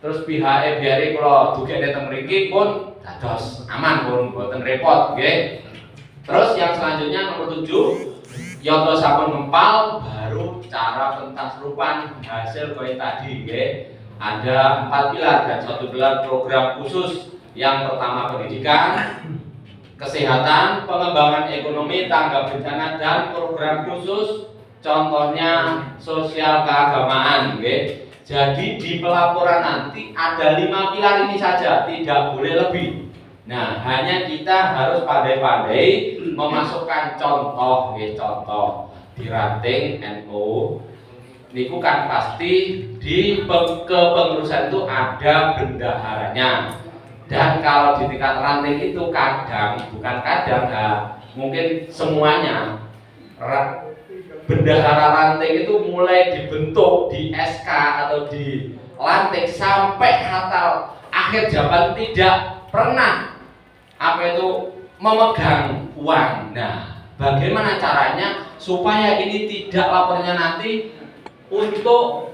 terus pihak biari kula dugekne teng mriki pun dados aman pun mboten repot, nggih. Terus yang selanjutnya nomor 7, yoto sampun ngempal baru cara pentasrupan hasil koin tadi, nggih. Ada 4 pilar dan 1 pilar program khusus. Yang pertama pendidikan, kesehatan, pengembangan ekonomi, tanggap bencana, dan program khusus contohnya sosial keagamaan, nggih. Jadi di pelaporan nanti ada 5 pilar ini saja, tidak boleh lebih. Nah, hanya kita harus pandai-pandai memasukkan contoh di ranting NU. Niku kan pasti di kepengurusan itu ada bendaharanya. Dan kalau di tingkat ranting itu mungkin semuanya bendahara ranting itu mulai dibentuk di SK atau di lantik sampai hatal akhir zaman tidak pernah memegang uang. Nah, bagaimana caranya supaya ini tidak lapornya nanti untuk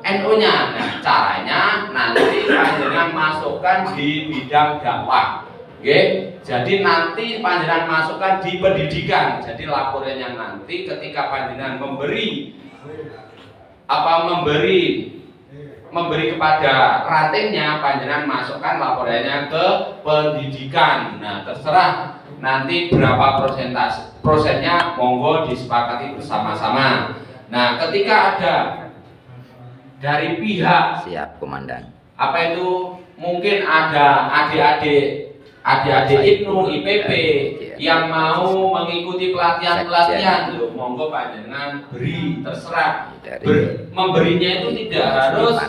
NU-nya? Nah, caranya nanti panjenengan masukkan di bidang dakwah. Oke, jadi nanti panjenengan masukkan di pendidikan. Jadi laporannya nanti ketika panjenengan memberi kepada rantingnya, panjenengan masukkan laporannya ke pendidikan. Nah, terserah nanti berapa prosennya, monggo disepakati bersama-sama. Nah, ketika ada dari pihak siap komandan, mungkin ada adik-adik IPNU, IPP yang mau mengikuti pelatihan, monggo panjenengan beri, terserah. Memberinya itu tidak harus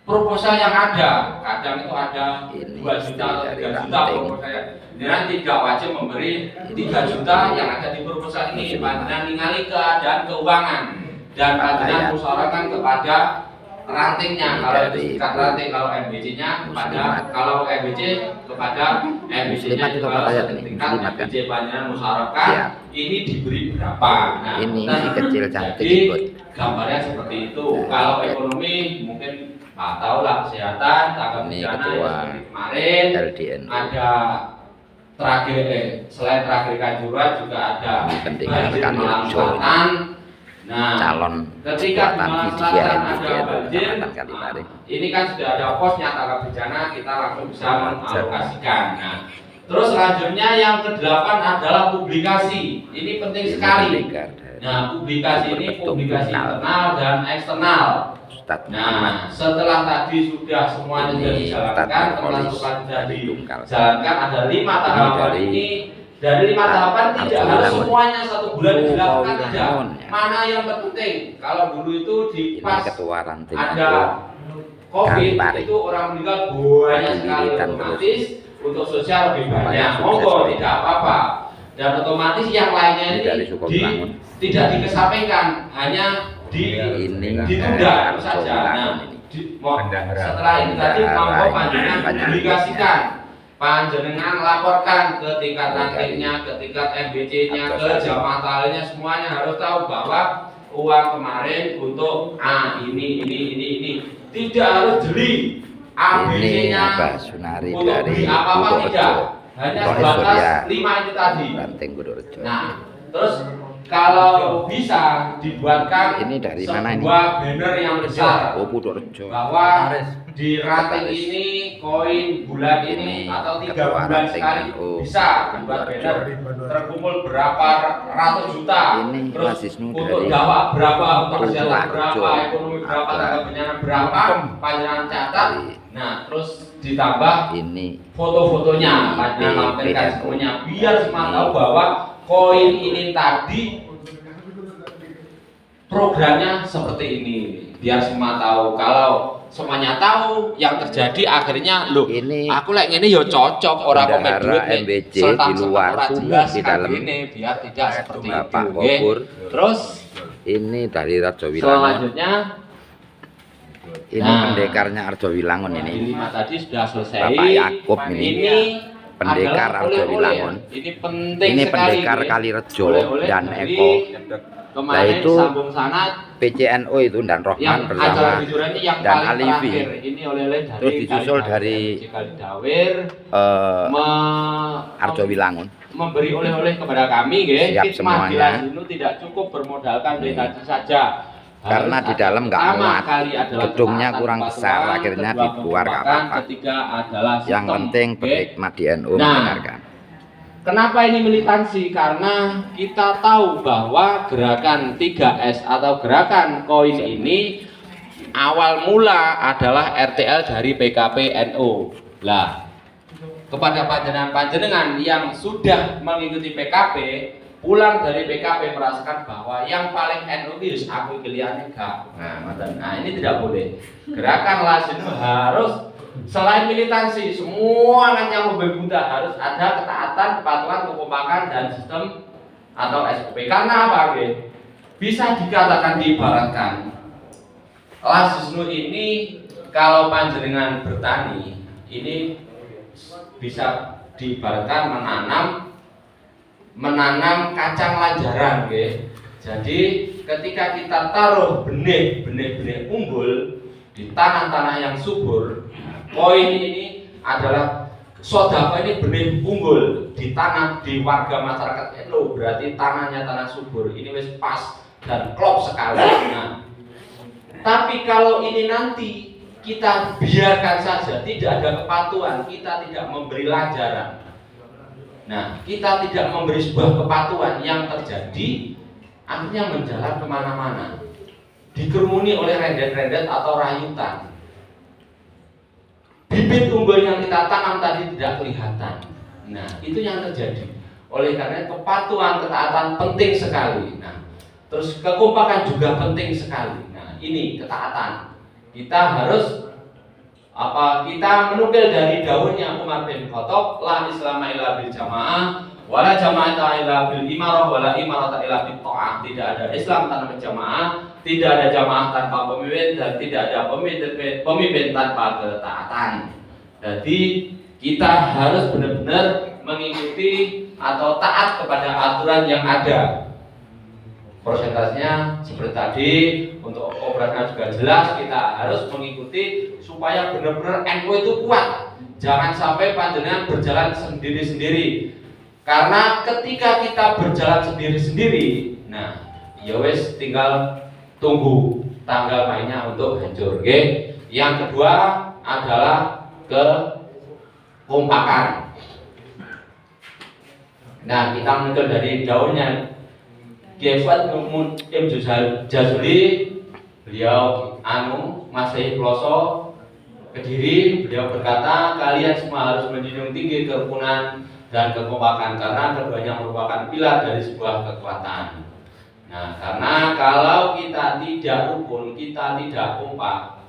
proposal yang ada, kadang itu ada Ini 2 juta atau 3 dari juta ranting. proposalnya. Dengan tidak wajib memberi 3 juta yang ada di proposal ini. Panjenengan ningali keadaan keuangan dan panjenengan musyawarahkan kepada rantingnya. Kalau itu tingkat ranting, kalau MBC-nya kepada kalau MBC kepada MBC-nya, kalau tingkat MBC panjenengan musyawarahkan ini diberi berapa. Nah, Ini si kecil cantik jadi ikut. gambarnya seperti itu. Kalau ekonomi mungkin nggak tahu lah, kesehatan, tangga Ini bencana ketua seperti kemarin LDN. ada selain tragedi Kanjuruhan juga ada Pendengar banjir Kali Malang Rejo. Selatan. Nah, Calon ketika di kekuatan Malang Vidya Selatan NDN ada banjir, Kecamatan Kalipari. ini kan sudah ada posnya tangga bencana, kita langsung bisa mengalokasikan. Nah, terus selanjutnya yang ke-8 adalah publikasi. Ini penting sekali. Nah, publikasi ini publikasi internal dan eksternal. Nah, setelah tadi sudah semuanya sudah dijalankan, termasuk tadi dijalankan ada 5 tahapan ini. Dari 5 tahapan tidak harus semuanya 1 bulan dilakukan, tidak. Mana yang terpenting? Kalau dulu itu di pas ada COVID itu orang meninggal banyak sekali, otomatis untuk sosial lebih banyak. Monggo, tidak apa-apa. Dan otomatis yang lainnya ini tidak dikesampingkan, hanya ditunda itu saja. Nah, setelah ini tadi monggo panjenengan publikasikan, panjenengan laporkan ke tingkat rantingnya, ke tingkat MBC-nya, ke jamaah talenya, semuanya harus tahu bahwa uang kemarin untuk ini tidak harus jeli ABC-nya untuk beli apa-apa, tidak, hanya sebatas 5 itu tadi. Nah, terus kalau bisa dibuatkan ini dari mana ini? sebuah banner yang besar bahwa di ranting ini koin bulan ini atau 3 bulan sekali bisa dibuat banner terkumpul berapa ratus juta, terus untuk dakwah berapa, untuk kesehatan berapa, ekonomi berapa, tangga bencana berapa, panjenengan catat. Nah, terus ditambah ini foto-fotonya, panjenengan lampirkan semuanya biar semua tahu bahwa koin ini tadi programnya seperti ini, biar semua tahu. Kalau semuanya tahu, yang terjadi akhirnya loh, ini aku like ini ya cocok orang komen duit MBC di luar sumur di dalam ini, biar tidak seperti Bapak itu. Bogor. Terus ini dari Arjo Wilangun. selanjutnya Ini pendekarnya Arjo Wilangun ini. 5 tadi sudah selesai. Bapak Yakub ini. Pendekar adalah Arjo oleh-oleh. Wilangun. Ini penting Ini sekali. pendekar Kalirejo Oleh-oleh dan dari Eko. Kemarin Nah, itu sambung sanat PCNO itu dan yang Rohman acara bersama hiburan ini yang dan paling Alivi. terakhir. Ini oleh-oleh dari Terus disusul dari Kalidawir Arjo Wilangun. memberi oleh-oleh kepada kami, nggih. Siap Hikmah semuanya. Gilasinu tidak cukup bermodalkan dari tadi saja. Karena di dalam nggak muat, gedungnya kurang besar, akhirnya dibuat nggak apa-apa. Ketiga adalah Yang sistem, penting nggih. berhikmat di NU Nah, mendengarkan. Kenapa ini militansi? Karena kita tahu bahwa gerakan 3S atau gerakan koin ini awal mula adalah RTL dari PKP NU. Lah, kepada panjenengan yang sudah mengikuti PKP, pulang dari PKP merasakan bahwa yang paling NU itu aku pilihannya gak. Nah, ini tidak boleh. Gerakan Lasinu harus selain militansi, semuanya yang membebuta harus ada ketaatan, kepatuhan, kekompakan dan sistem atau SOP. Karena apa, Ge? Bisa dikatakan diibaratkan Lasinu ini kalau panjenengan bertani ini bisa diibaratkan menanam kacang lanjaran, Ge. Jadi ketika kita taruh benih-benih unggul di tanah-tanah yang subur, koin ini adalah sodako, ini benih unggul ditanam di warga masyarakat itu, berarti tanahnya tanah subur, ini wis pas dan klop sekali. Nah, tapi kalau ini nanti kita biarkan saja, tidak ada kepatuhan, kita tidak memberi lanjaran, nah kita tidak memberi sebuah kepatuhan, yang terjadi akhirnya menjalar kemana-mana, dikerumuni oleh rendet-rendet atau rayutan. Bibit unggul yang kita tanam tadi tidak kelihatan. Nah, itu yang terjadi. Oleh karena kepatuhan, ketaatan penting sekali. Nah, terus kekompakan juga penting sekali. Nah, ini ketaatan. Kita harus apa kita menukil dari daunnya Umar bin Khattab, la islama illa bil jamaah wala jama'ata illa bil imarah wala imarata illa bil ta'ah. Tidak ada Islam tanpa jamaah, tidak ada jamaah tanpa pemimpin, dan tidak ada pemimpin tanpa ketaatan. Jadi kita harus benar-benar mengikuti atau taat kepada aturan yang ada. Prosentasenya seperti tadi, untuk operasional juga jelas, kita harus mengikuti supaya benar-benar NU itu kuat. Jangan sampai panjenengan berjalan sendiri-sendiri. Karena ketika kita berjalan sendiri-sendiri, nah, ya wes tinggal tunggu tanggal mainnya untuk hancur. Okay? Yang kedua adalah kekompakan. Nah, kita menukil dari daunnya Kiai Numun M. Jazuli, beliau Masehi Peloso Kediri. Beliau berkata, kalian semua harus menjunjung tinggi kerukunan dan kekompakan karena keduanya merupakan pilar dari sebuah kekuatan. Nah, karena kalau kita tidak rukun, kita tidak kompak,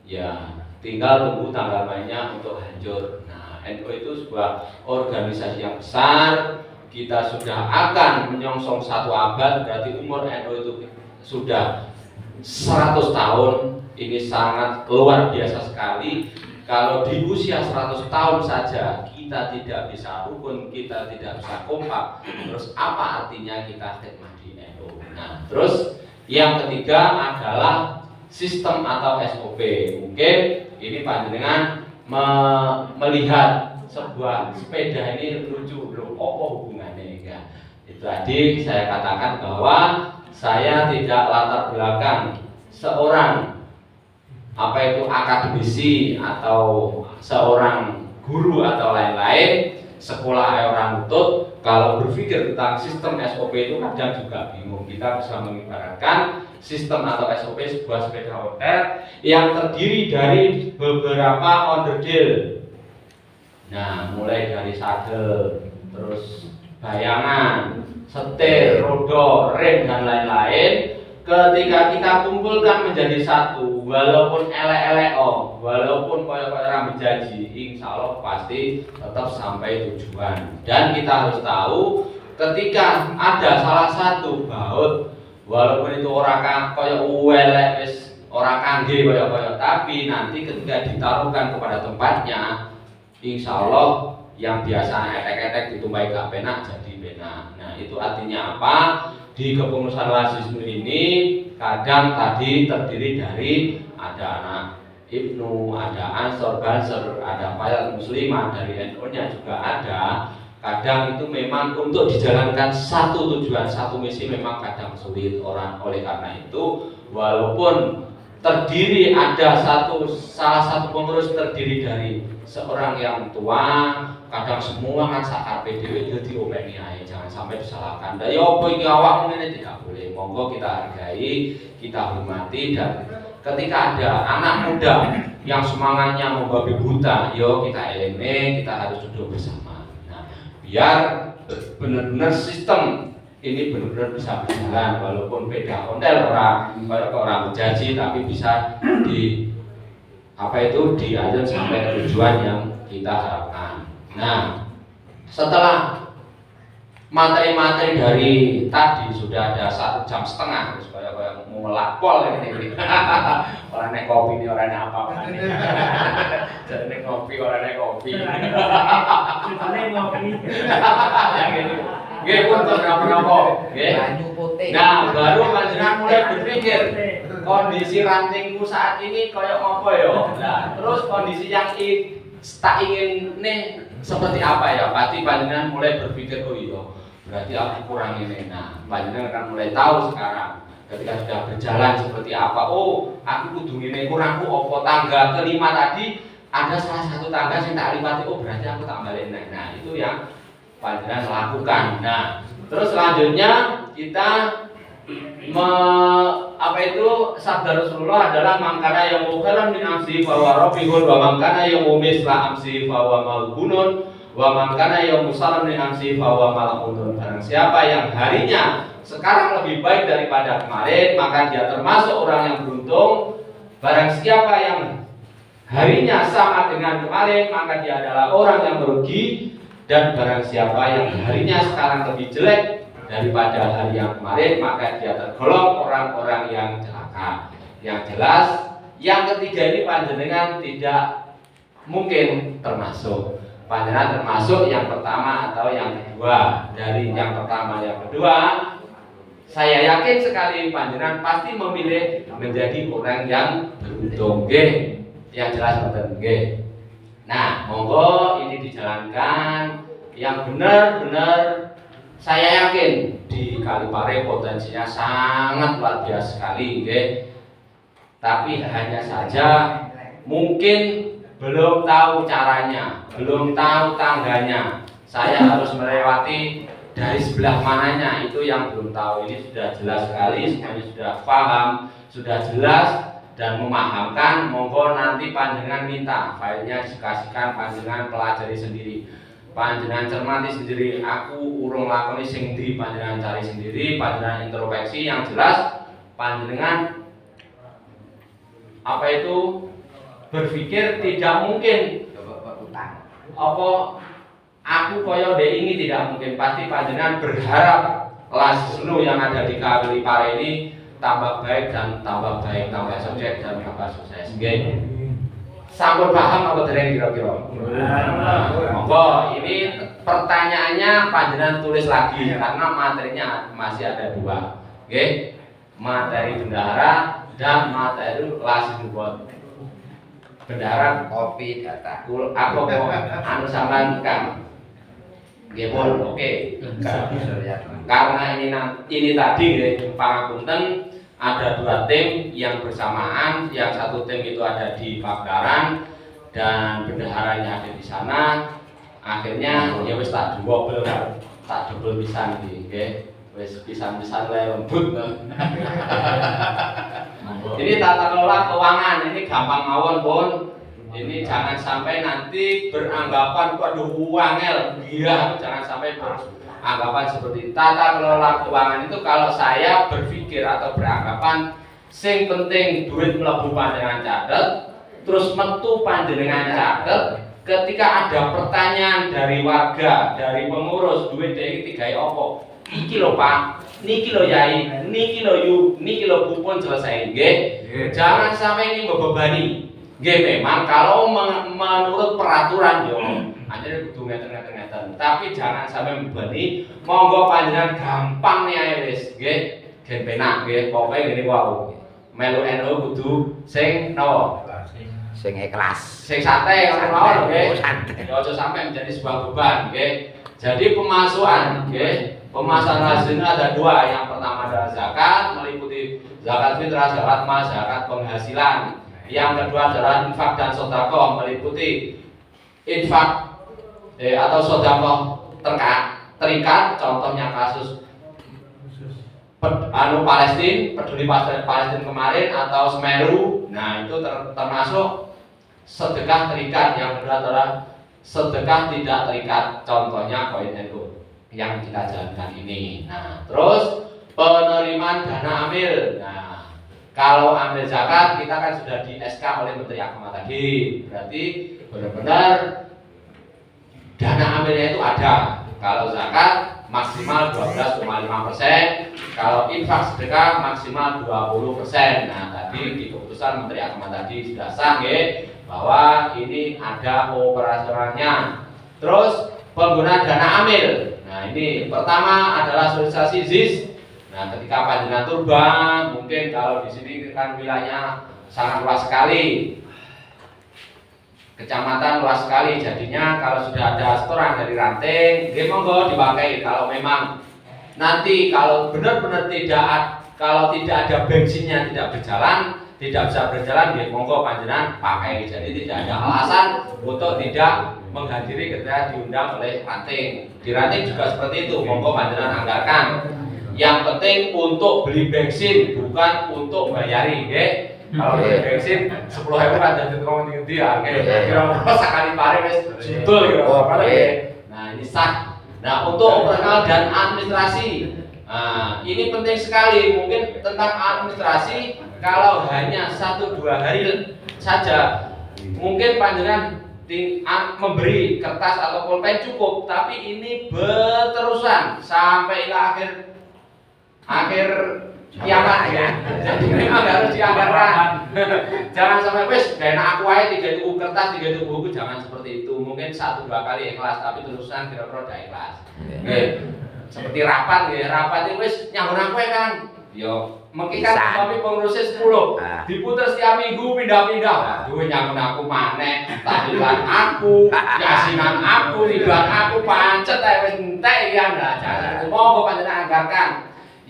ya tinggal tunggu tanggal mainnya untuk hancur. Nah, NU itu sebuah organisasi yang besar. Kita sudah akan menyongsong 1 abad, berarti umur NU itu sudah 100 tahun. Ini sangat luar biasa sekali. Kalau di usia 100 tahun saja kita tidak bisa rukun, kita tidak bisa kompak, terus apa artinya kita khidmat di NU? Nah, terus yang ketiga adalah sistem atau SOP. Mungkin ini panjenengan melihat sebuah sepeda ini lucu, loh, apa hubungannya ya? Itu tadi saya katakan bahwa saya tidak latar belakang seorang apa itu akademisi atau seorang guru atau lain-lain, sekolah orang nutut. Kalau berpikir tentang sistem SOP itu kadang juga bingung. Kita bisa mengibaratkan sistem atau SOP sebuah sepeda motor yang terdiri dari beberapa onderdil. Nah, mulai dari sadel, terus bayangan, setir, roda, rem, dan lain-lain. Ketika kita kumpulkan menjadi satu, walaupun elek-elek, walaupun koyo-koyo rambut jaji, insya Allah pasti tetap sampai tujuan. Dan kita harus tahu, ketika ada salah satu baut, walaupun itu orang koyo elek, orang kangge koyo-koyo, tapi nanti ketika ditaruhkan kepada tempatnya, insya Allah yang biasa etek-etek ditumpai gak penak jadi penak. Nah, itu artinya apa? Di kepengurusan rasisme ini kadang tadi terdiri dari ada anak Ibnu, ada Ansor, Banser, ada Fayat Muslimah, dari NU-nya juga ada. Kadang itu memang untuk dijalankan satu tujuan, satu misi memang kadang sulit orang. Oleh karena itu, walaupun terdiri ada salah satu pengurus terdiri dari seorang yang tua, kadang semua kan sakar PDW itu diopeni aja, jangan sampai disalahkan. Dan ya apa iki awakmu ini tidak boleh. Monggo kita hargai, kita hormati, dan ketika ada anak muda yang semangatnya membabi buta, yo kita elene, kita harus duduk bersama. Nah, biar benar-benar sistem ini benar-benar bisa berjalan, walaupun beda ondel orang berjanji, tapi bisa diajak sampai ke tujuan yang kita harapkan. Nah, setelah materi-materi dari tadi sudah ada 1,5 jam, supaya mau melakpol ini. Orang naik kopi ini orangnya apa? Jadi naik kopi, orang naik kopi. Yang ini. Nggih pun berapa-berapa. Nggih. Nah, baru panjenengan mulai berpikir kondisi rantingku saat ini kayak apa ya? Nah, terus kondisi yang tak ingin nih seperti apa ya? Pasti panjenengan mulai berpikir, oh iya, berarti aku kurang ini. Nah, panjenengan akan mulai tahu sekarang ketika sudah berjalan seperti apa. Oh, aku kudu ini kurangku opo tangga kelima tadi ada salah satu tangga yang tak lipati. Oh, berarti aku tak balik. Nah, itu yang panjenengan lakukan. Nah, terus selanjutnya kita sabda Rasulullah adalah mangkana yang mukhalan min amsi bahwa robihun wa mangkana yang misla amsi bahwa malgunun wa mangkana yang musalam min amsi bahwa malakunun. Barang siapa yang harinya sekarang lebih baik daripada kemarin, maka dia termasuk orang yang beruntung. Barang siapa yang harinya sama dengan kemarin, maka dia adalah orang yang merugi. Dan barang siapa yang harinya sekarang lebih jelek daripada hari yang kemarin, maka dia tergolong orang-orang yang celaka. Yang jelas, yang ketiga ini panjenengan tidak mungkin termasuk. Panjenengan termasuk yang pertama atau yang kedua. Dari yang pertama yang kedua, saya yakin sekali panjenengan pasti memilih menjadi orang yang beruntung. Yang jelas betul. Nah, monggo ini dijalankan yang benar-benar. Saya yakin di Kalipare potensinya sangat luar biasa sekali, tapi hanya saja mungkin belum tahu caranya, belum tahu tangganya. Saya harus melewati dari sebelah mananya, itu yang belum tahu. Ini sudah jelas sekali, semuanya sudah paham, sudah jelas dan memahamkan. Monggo nanti panjenengan minta filenya dikasihkan, panjenengan pelajari sendiri, panjenengan cermati sendiri. Aku urung lakoni sing ndi, panjenengan cari sendiri, panjenengan introspeksi. Yang jelas panjenengan apa itu berpikir tidak mungkin apa aku koyo dek ini, tidak mungkin. Pasti panjenengan berharap Lasnu yang ada di Kalipare ini tambah baik dan tambah baik, tambah sukses dan tambah sukses. Sampun paham apa dereng kira-kira? Monggo ini pertanyaannya panjenengan tulis lagi karena materinya masih ada dua. Materi bendahara dan materi Lasnu. Bendahara kopi data. Aku mau anu sampean kan. Nggih pun oke. Karena ini tadi nggih pangapunten, ada dua tim yang bersamaan. Yang satu tim itu ada di Pagelaran dan bendaharanya ada di sana. Akhirnya ya wis tak double pisan iki nggih. Wis pisan-pisan lembut. Ini tata kelola keuangan ini gampang mawon pun. Ini jangan sampai nanti beranggapan waduh uangel, iya, jangan sampai beranggapan seperti tata kelola keuangan itu. Kalau saya berpikir atau beranggapan sing penting duit mlebu panjenengan catet, terus metu panjenengan catet. Ketika ada pertanyaan dari warga, dari pengurus, duit iki digawe apa? Iki lho Pak, niki lho Yai, niki lho Yu, niki lho Bu pun selesai, nggih. Jangan sampai ini membebani. Nggih, memang kalau menurut peraturan yo anjene kudu ngeten-ngeten, tapi jangan sampai membebani. Monggo panjenengan gampang nih wis, nggih. Gen penak nggih, pokoke ngene wae. Melu NU kudu sing napa? Sing ikhlas. Sing santai ngono mawon nggih. Aja sampai menjadi sebuah beban, nggih. Jadi pemasukan, nggih. Pemasukan lazim ada dua. Yang pertama adalah zakat, meliputi zakat fitrah, zakat mal, zakat penghasilan. Yang kedua adalah infak dan sedekah, meliputi infak atau sedekah terikat. Contohnya kasus Palestina, peduli Palestina kemarin atau Semeru. Nah itu termasuk sedekah terikat. Yang kedua adalah sedekah tidak terikat. Contohnya koin NU yang kita jalankan ini. Nah, terus penerimaan dana amil. Nah, kalau ambil zakat kita kan sudah di SK oleh Menteri Agama tadi. Berarti benar-benar dana amilnya itu ada. Kalau zakat maksimal 12,5%, kalau infak sedekah maksimal 20%. Nah, tadi di keputusan Menteri Agama tadi sudah sah bahwa ini ada operasionalnya. Terus penggunaan dana amil. Nah ini pertama adalah sosialisasi ZIS. Nah ketika panjenengan turba, mungkin kalau di sini kan wilayahnya sangat luas sekali, kecamatan luas sekali. Jadinya kalau sudah ada setoran dari ranting, monggo dipakai. Kalau memang nanti kalau benar-benar kalau tidak ada bensinnya tidak bisa berjalan, monggo panjenengan pakai. Jadi tidak ada alasan untuk tidak menghadiri ketika diundang oleh ranting. Di ranting juga seperti itu, monggo panjenengan anggarkan. Yang penting untuk beli bensin, bukan untuk bayari, Kalau beli bensin 10.000 kan jadi tukang ngendi ya, kira-kira sekali pare wis judul kira-kira. Nah, ini sah. Nah, untuk operasional dan administrasi. Nah, ini penting sekali. Mungkin tentang administrasi kalau hanya 1-2 hari saja mungkin panjenengan memberi kertas atau pulpen cukup, tapi ini berterusan sampai akhir kiamat ya. Jadi memang harus dianggarkan. Jangan sampai wes gak enak aku aja 3 tuku kertas, 3 tuku buku, jangan seperti itu. Mungkin 1-2 kali ikhlas, tapi terusan kira-kira udah ikhlas. Oke. Seperti rapat ya, rapat itu wes nyambung aku ya kan. Yo, mungkin kan tapi pengurusnya 10 diputer setiap minggu pindah-pindah. Aduh nyambung aku maneh, tahlilan aku, yasinan aku, ridwan aku, pancet ae wis entek ya nah. Jangan monggo panjenengan anggarkan.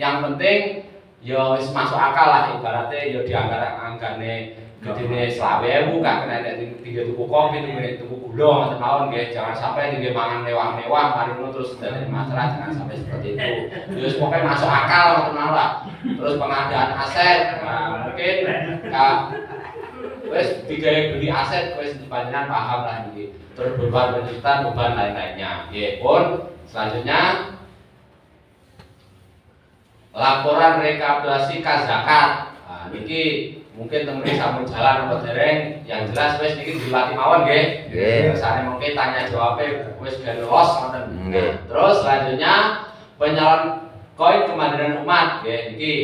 Yang penting yo wis masuk akal lah ibaratnya yo dianggarane gedene 20.000 gak kena nek tiga tuku kopi, tuku gula ngoten mawon nggih. Jangan sampai tinggi mangan mewah-mewah mari ngono terus dadi masalah, jangan sampai seperti itu. Yo wis pokoke masuk akal ngoten mawon lah. Terus pengadaan aset, nah, mungkin wis digawe beli aset wis panjenengan paham lah iki. Terus beban penjutaan, beban lain-lainnya. Nggih, pun selanjutnya laporan rekapitulasi kas zakat. Nah, niki mungkin temen sampun jalan apa dereng, yang jelas wis niki dilatih mawon nggih. Nggih. Kersane mungkin tanya jawabnya wis ben los ngoten. Nggih. Terus selanjutnya penyalon koin kemandirian umat nggih niki.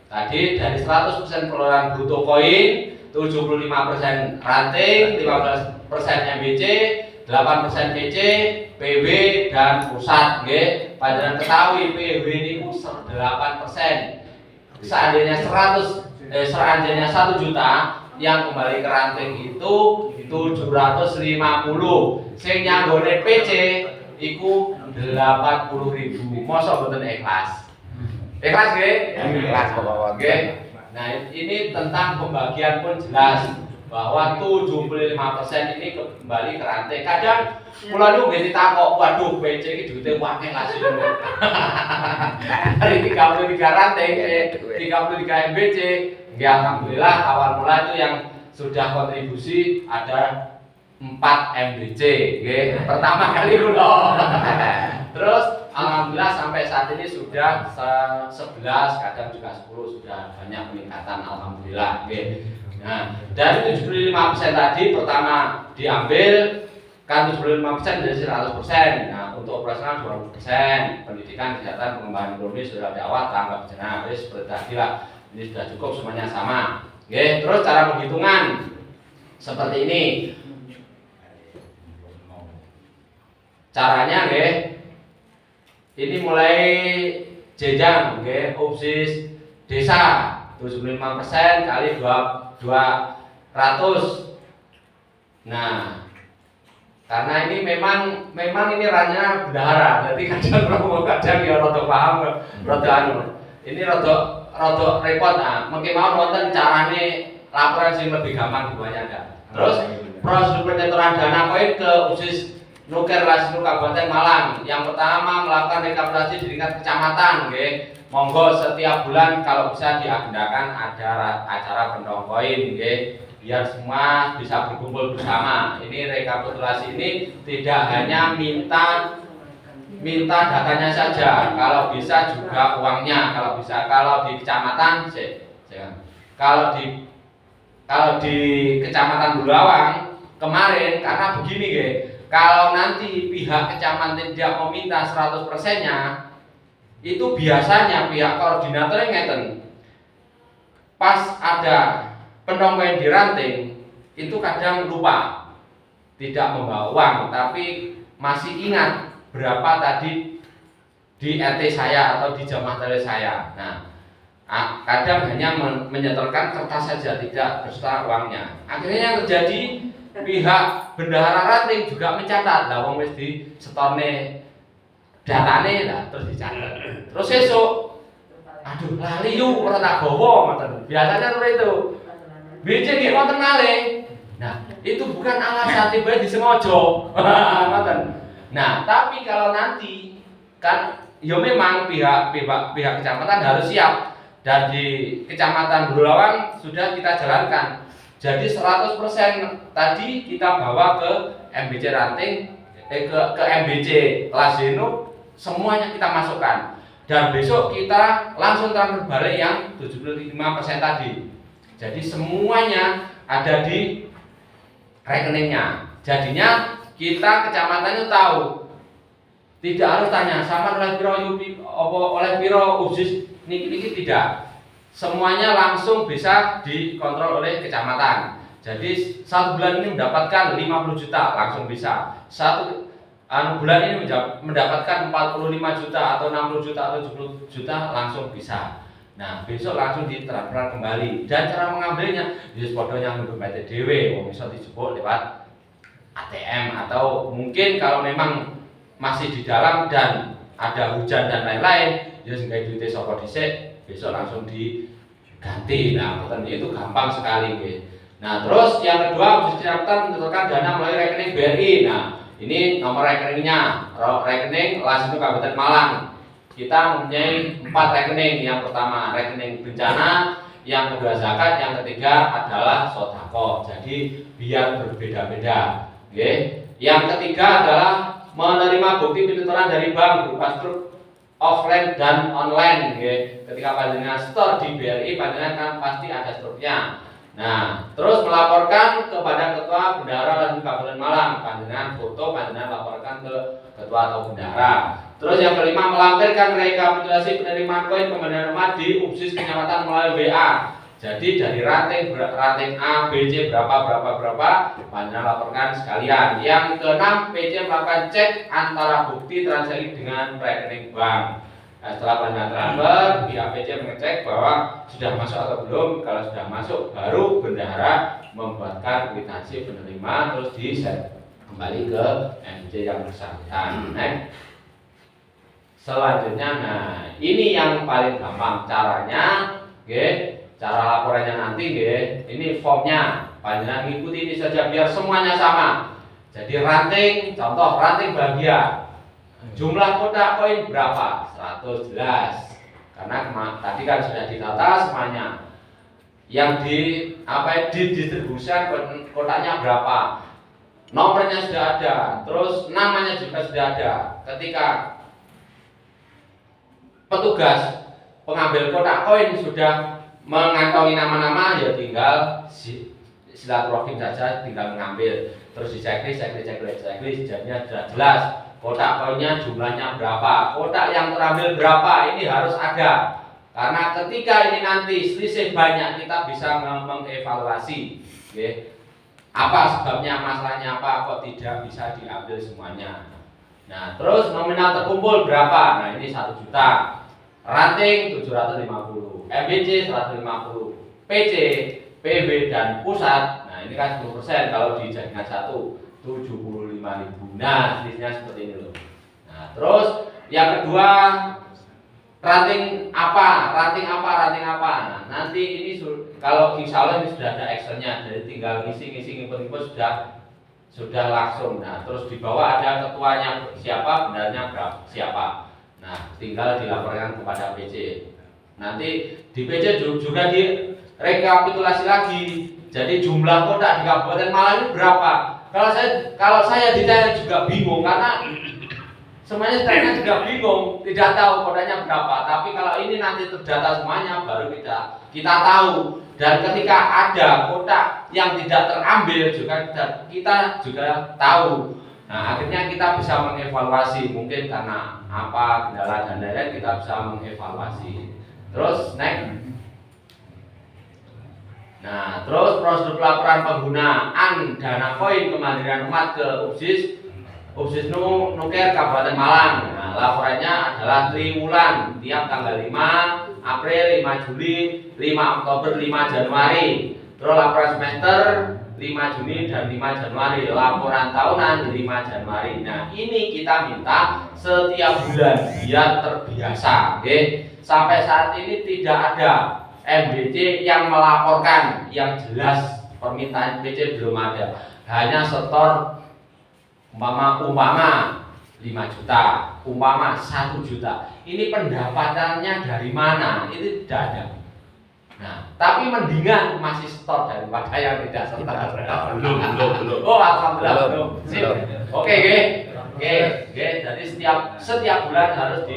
Tadi dari 100% perolehan bruto koin, 75% ranting, 15% MBC, 8% PC, PW dan pusat nggih. Panjenengan ketahui PW niku 8%. Seandainya 1 juta yang kembali ke ranting itu 750. Sing nyanggone PC iku 80.000. Mosok mboten ikhlas. Ikhlas nggih? Ikhlas pokoknya. Nggih. Nah, ini tentang pembagian pun jelas bahwa 75% ini kembali ke ranting. Kadang kula niku nggih ditakok, waduh PC iki duwite akeh lah sih. Dari 33 ranting 33 MBC. Nggih alhamdulillah awal mula itu yang sudah kontribusi ada 4 MBC nggih. Pertama kali kula. Terus alhamdulillah sampai saat ini sudah 11, kadang juga 10 sudah banyak peningkatan alhamdulillah nggih. Nah, dari 75% tadi pertama diambil kan 75% dari 100%. Nah, untuk operasional 20%, pendidikan, kesehatan, pengembangan ekonomi, sudah diawat, tanggap bencana, seperti tadi lah. Ini sudah cukup semuanya sama. Oke, terus cara penghitungan seperti ini. Caranya nggih. Ini mulai jenjang nggih, OPSIS desa 75% kali 200. Nah, karena ini memang ini ranahnya bendahara, jadi kadang ya rada paham, rada anu. Ini rada repot. Nah, mungkin mau wonten carane laporan sing lebih gampang dibayangkan. Terus proses penyetoran dana koin ke OPSIS Nuker Lasinu Kabupaten Malang. Yang pertama melakukan rekapitulasi di tingkat kecamatan, nggih. Monggo setiap bulan kalau bisa diagendakan ada acara pendong koin, nggih. Biar semua bisa berkumpul bersama. Ini rekapitulasi ini tidak hanya minta datanya saja, kalau bisa juga uangnya. Kalau di kecamatan, kalau di kecamatan Bulawang kemarin karena begini, nggih. Kalau nanti pihak kecamatan tidak meminta 100%-nya, itu biasanya pihak koordinatornya ngeten. Pas ada pendongeng di ranting, itu kadang lupa, tidak membawa uang, tapi masih ingat berapa tadi di RT saya atau di jamaah tali saya. Nah, kadang hanya menyetorkan kertas saja, tidak beserta uangnya. Akhirnya yang terjadi, pihak bendahara ranting juga mencatat, lah wong wis di setorne datane lah terus dicatat. Terus esuk, aduh lali yuk ora tak gawa ngoten. Biasanya seperti itu. BC nggih wonten malih. Nah, itu bukan alasan tiba disengaja. Ngoten. Nah, tapi kalau nanti kan ya memang pihak kecamatan harus siap, dan di Kecamatan Bulawang sudah kita jalankan. Jadi 100% tadi kita bawa ke MBC ranting, ke MBC Lasinu, semuanya kita masukkan. Dan besok kita langsung transfer balik yang 75% tadi. Jadi semuanya ada di rekeningnya. Jadinya kita kecamatan itu tahu, tidak harus tanya sama oleh piro yupi oleh piro usis niki tidak. Semuanya langsung bisa dikontrol oleh kecamatan. Jadi 1 bulan ini mendapatkan 50 juta langsung bisa. Bulan ini mendapatkan 45 juta atau 60 juta atau 70 juta langsung bisa. Nah, besok langsung ditransfer kembali. Dan cara mengambilnya ya podonya nggo PTDW, wong iso dijebuk lewat ATM atau mungkin kalau memang masih di dalam dan ada hujan dan lain-lain, ya sehingga duitnya sapa dhisik, besok langsung diganti. Nah, itu gampang sekali nggih. Nah, terus yang kedua Usis Kecamatan menentukan dana melalui rekening BRI. Nah, ini nomor rekeningnya, rekening Lasino Kabupaten Malang. Kita mempunyai 4 rekening. Yang pertama rekening bencana, yang kedua zakat, yang ketiga adalah sodako. Jadi biar berbeda-beda. Okay. Yang ketiga adalah menerima bukti pinjaman dari bank berupa struk offline dan online. Okay. Ketika panjenengan store di BRI, panjenengan kan pasti ada struknya. Nah, terus melaporkan kepada ketua bendahara dan Kabupaten Malang, panjenengan foto, panjenengan laporkan ke ketua atau bendahara. Terus yang kelima, melampirkan rekapitulasi penerimaan koin pemberian rumah di Usis Kecamatan melalui WA. Jadi dari ranting A, B, C berapa, panjenengan laporkan sekalian. Yang keenam, PC melakukan cek antara bukti transaksi dengan rekening bank. Nah, setelah panjenengan transfer, pihak PC mengecek bahwa sudah masuk atau belum. Kalau sudah masuk, baru bendahara membuatkan kwitansi penerima terus di-set kembali ke MC yang bersangkutan. Selanjutnya, nah ini yang paling gampang caranya, cara laporannya nanti, ini formnya, panjenengan ikuti ini saja biar semuanya sama. Jadi ranting, contoh ranting bahagia, jumlah kotak koin berapa? 100 jelas, karena tadi kan sudah ditata semuanya. Yang didistribusikan kotaknya berapa? Nomornya sudah ada, terus namanya juga sudah ada. Ketika petugas pengambil kotak koin sudah mengantongi nama-nama, ya tinggal silaturahim saja, tinggal mengambil. Terus diceklis, jadinya sudah jelas kotak koinnya jumlahnya berapa, kotak yang terambil berapa, ini harus ada. Karena ketika ini nanti selisih banyak, kita bisa mengevaluasi, apa sebabnya, masalahnya apa, kok tidak bisa diambil semuanya. Nah, terus nominal terkumpul berapa? Nah, ini 1 juta. Ranting 750, MBC 150, PC, PB dan pusat. Nah, ini kan 10%, kalau dijadikan 75.000. Nah, selisihnya seperti ini loh. Nah, terus yang kedua, ranting apa? Nah, nanti ini kalau insya Allah ini sudah ada Excelnya, jadi tinggal ngisi input sudah langsung. Nah, terus di bawah ada ketuanya siapa, benarnya siapa. Nah, tinggal dilaporkan kepada PC. Nanti di PC juga direkapitulasi lagi. Jadi jumlah kotak di Kabupaten Malang ini berapa? Kalau saya ditanya juga bingung, karena semuanya ditanya juga bingung, tidak tahu kodanya berapa. Tapi kalau ini nanti terdata semuanya, baru kita tahu. Dan ketika ada kotak yang tidak terambil juga kita juga tahu. Nah, akhirnya kita bisa mengevaluasi, mungkin karena apa kendala dan lain-lain, kita bisa mengevaluasi. Terus next. Nah, terus prosedur pelaporan penggunaan dana koin kemandirian umat ke Usis Nuker Kabupaten Malang. Nah, laporannya adalah triwulan, tiap tanggal 5 April, 5 Juli, 5 Oktober, 5 Januari. Terus laporan semester 5 Juni dan 5 Januari, laporan tahunan 5 Januari. Nah, ini kita minta setiap bulan biar terbiasa, Sampai saat ini tidak ada MBC yang melaporkan yang jelas, permintaan BC belum ada. Hanya setor umpama 5 juta, umpama 1 juta. Ini pendapatannya dari mana? Itu tidak ada. Nah, tapi mendingan masih store daripada yang tidak setor. Belum. Oh, alhamdulillah belum. Oke. Jadi setiap bulan harus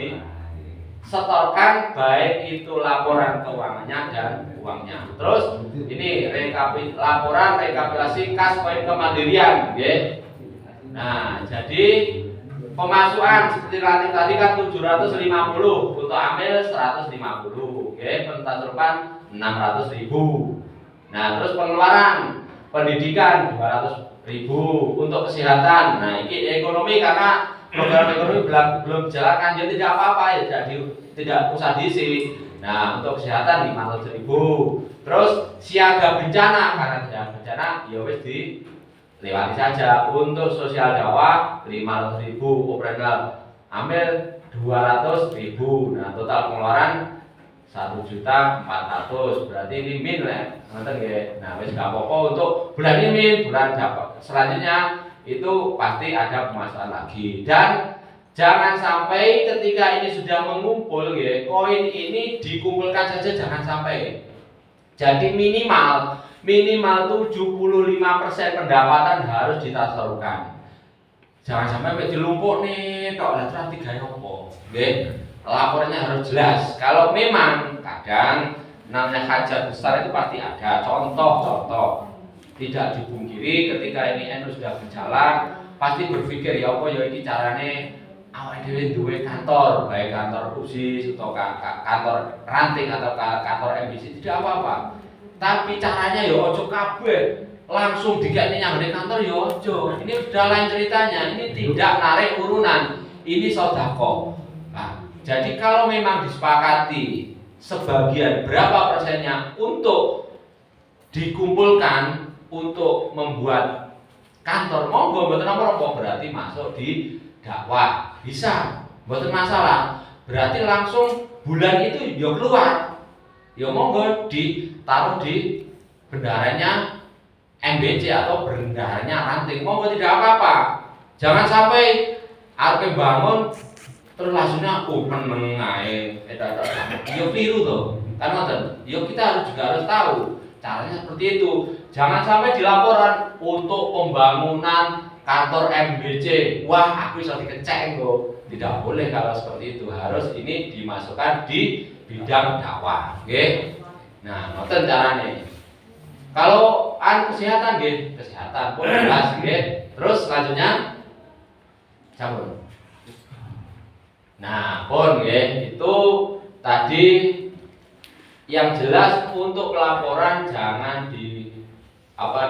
setorkan baik itu laporan keuangannya dan uangnya. Terus ini laporan rekapitulasi kas poin kemandirian, okay? Nah, jadi pemasukan seperti tadi kan 750, untuk amil 150, okay? Pentasurpan 600.000. Nah, terus pengeluaran pendidikan 200.000, untuk kesehatan. Nah, ini ekonomi karena program ekonomi belum dijalankan, jadi tidak apa-apa ya, jadi tidak usah diisi. Nah, untuk kesehatan 500.000. Terus siaga bencana, karena siaga bencana ya wis dilewati saja. Untuk sosial dakwah 500.000, operasional ambil 200.000. Nah, total pengeluaran 1.400.000, berarti ini min lah, ngerti nggih. Nah, wis gak apa-apa untuk bulan ini min, bulan selanjutnya itu pasti ada pemasukan lagi. Dan jangan sampai ketika ini sudah mengumpul ya, koin ini dikumpulkan saja, jangan sampai. Jadi minimal 75% pendapatan harus ditasalurkan. Jangan sampai dilumpuk nih, tok lah terus digawe opo. Nggih. Laporannya harus jelas. Kalau memang kadang namanya hajat besar itu pasti ada contoh-contoh. Tidak dipungkiri ketika ini NU sudah berjalan, pasti berpikir ya apa ya ini carane awake dhewe duwe kantor, baik kantor khusus atau kantor ranting atau kantor MBC, tidak apa-apa. Tapi caranya ya ojo kabeh langsung dikene nyanggone kantor ya ojo. Ini sudah lain ceritanya. Ini tidak narik urunan. Ini sedekah. Nah, jadi kalau memang disepakati sebagian berapa persennya untuk dikumpulkan untuk membuat kantor, monggo mboten apa-apa, berarti masuk di dakwah. Bisa, mboten masalah. Berarti langsung bulan itu ya keluar. Ya monggo ditaruh di bendaharanya MBC atau bendaharanya ranting. Monggo tidak apa-apa. Jangan sampai arep bangun terus langsungnya meneng ae yo keliru to. Kan ngoten. Yo kita juga harus tahu caranya seperti itu. Jangan sampai di laporan untuk pembangunan kantor MBC, wah aku bisa dikecek kok. Tidak boleh kalau seperti itu. Harus ini dimasukkan di bidang dakwah, nggih. Nah, ngoten carane. Kalau kesehatan nggih, kesehatan pun jelas nggih. Terus selanjutnya campur. Nah, pun nggih, itu tadi yang jelas untuk laporan jangan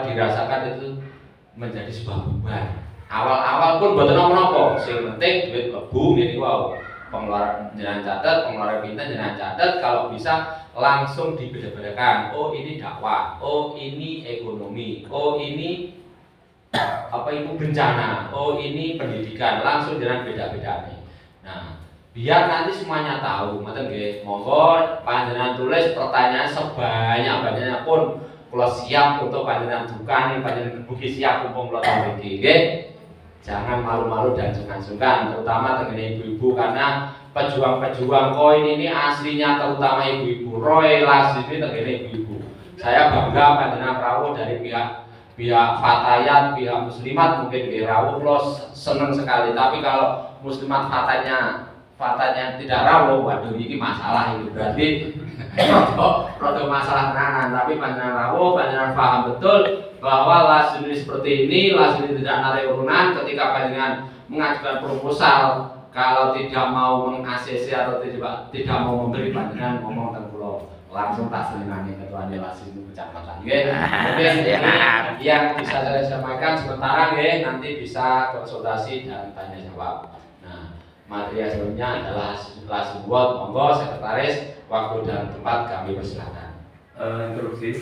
dirasakan itu menjadi sebuah beban. Awal-awal pun mboten napa-napa, sing penting duit mlebu ngene wae. Pengeluaran jenengan catet, pengeluaran pinten jenengan catet, kalau bisa langsung dibeda-bedakan. Oh, ini dakwah, oh ini ekonomi, oh ini itu bencana, oh ini pendidikan, langsung jenengan beda-bedane. Nah, biar nanti semuanya tahu, ngoten nggih. Monggo panjenengan tulis pertanyaan sebanyak-banyaknya pun. Kalau siap untuk panjenengan dukani, panjenengan buki siap kumpul kula mriki, nggih. Jangan malu-malu dan sungkan-sungkan, terutama dengan ibu-ibu, karena pejuang-pejuang koin ini aslinya terutama ibu-ibu. Roylas ini dengan ibu-ibu. Saya bangga panjenengan rawuh dari pihak Fatayat, pihak muslimat mungkin rawuh kula seneng sekali. Tapi kalau muslimat fatanya tidak rawuh, waduh ini masalah ini, berarti rodo masalah tenanan. Tapi panjenengan rawuh, panjenengan paham betul bahwa las ini seperti ini, las ini tidak narik urunan. Ketika panjenengan mengajukan proposal, kalau tidak mau meng-ACC atau tidak mau memberi, panjenengan ngomong teng kula langsung tak senengane ketua las ini kecamatan, nggih. Mungkin ini yang bisa saya sampaikan sementara, nggih. Nanti bisa konsultasi dan tanya jawab. Materi sebelumnya adalah kelas buat, monggo sekretaris, waktu dan tempat kami persilakan. Interupsi.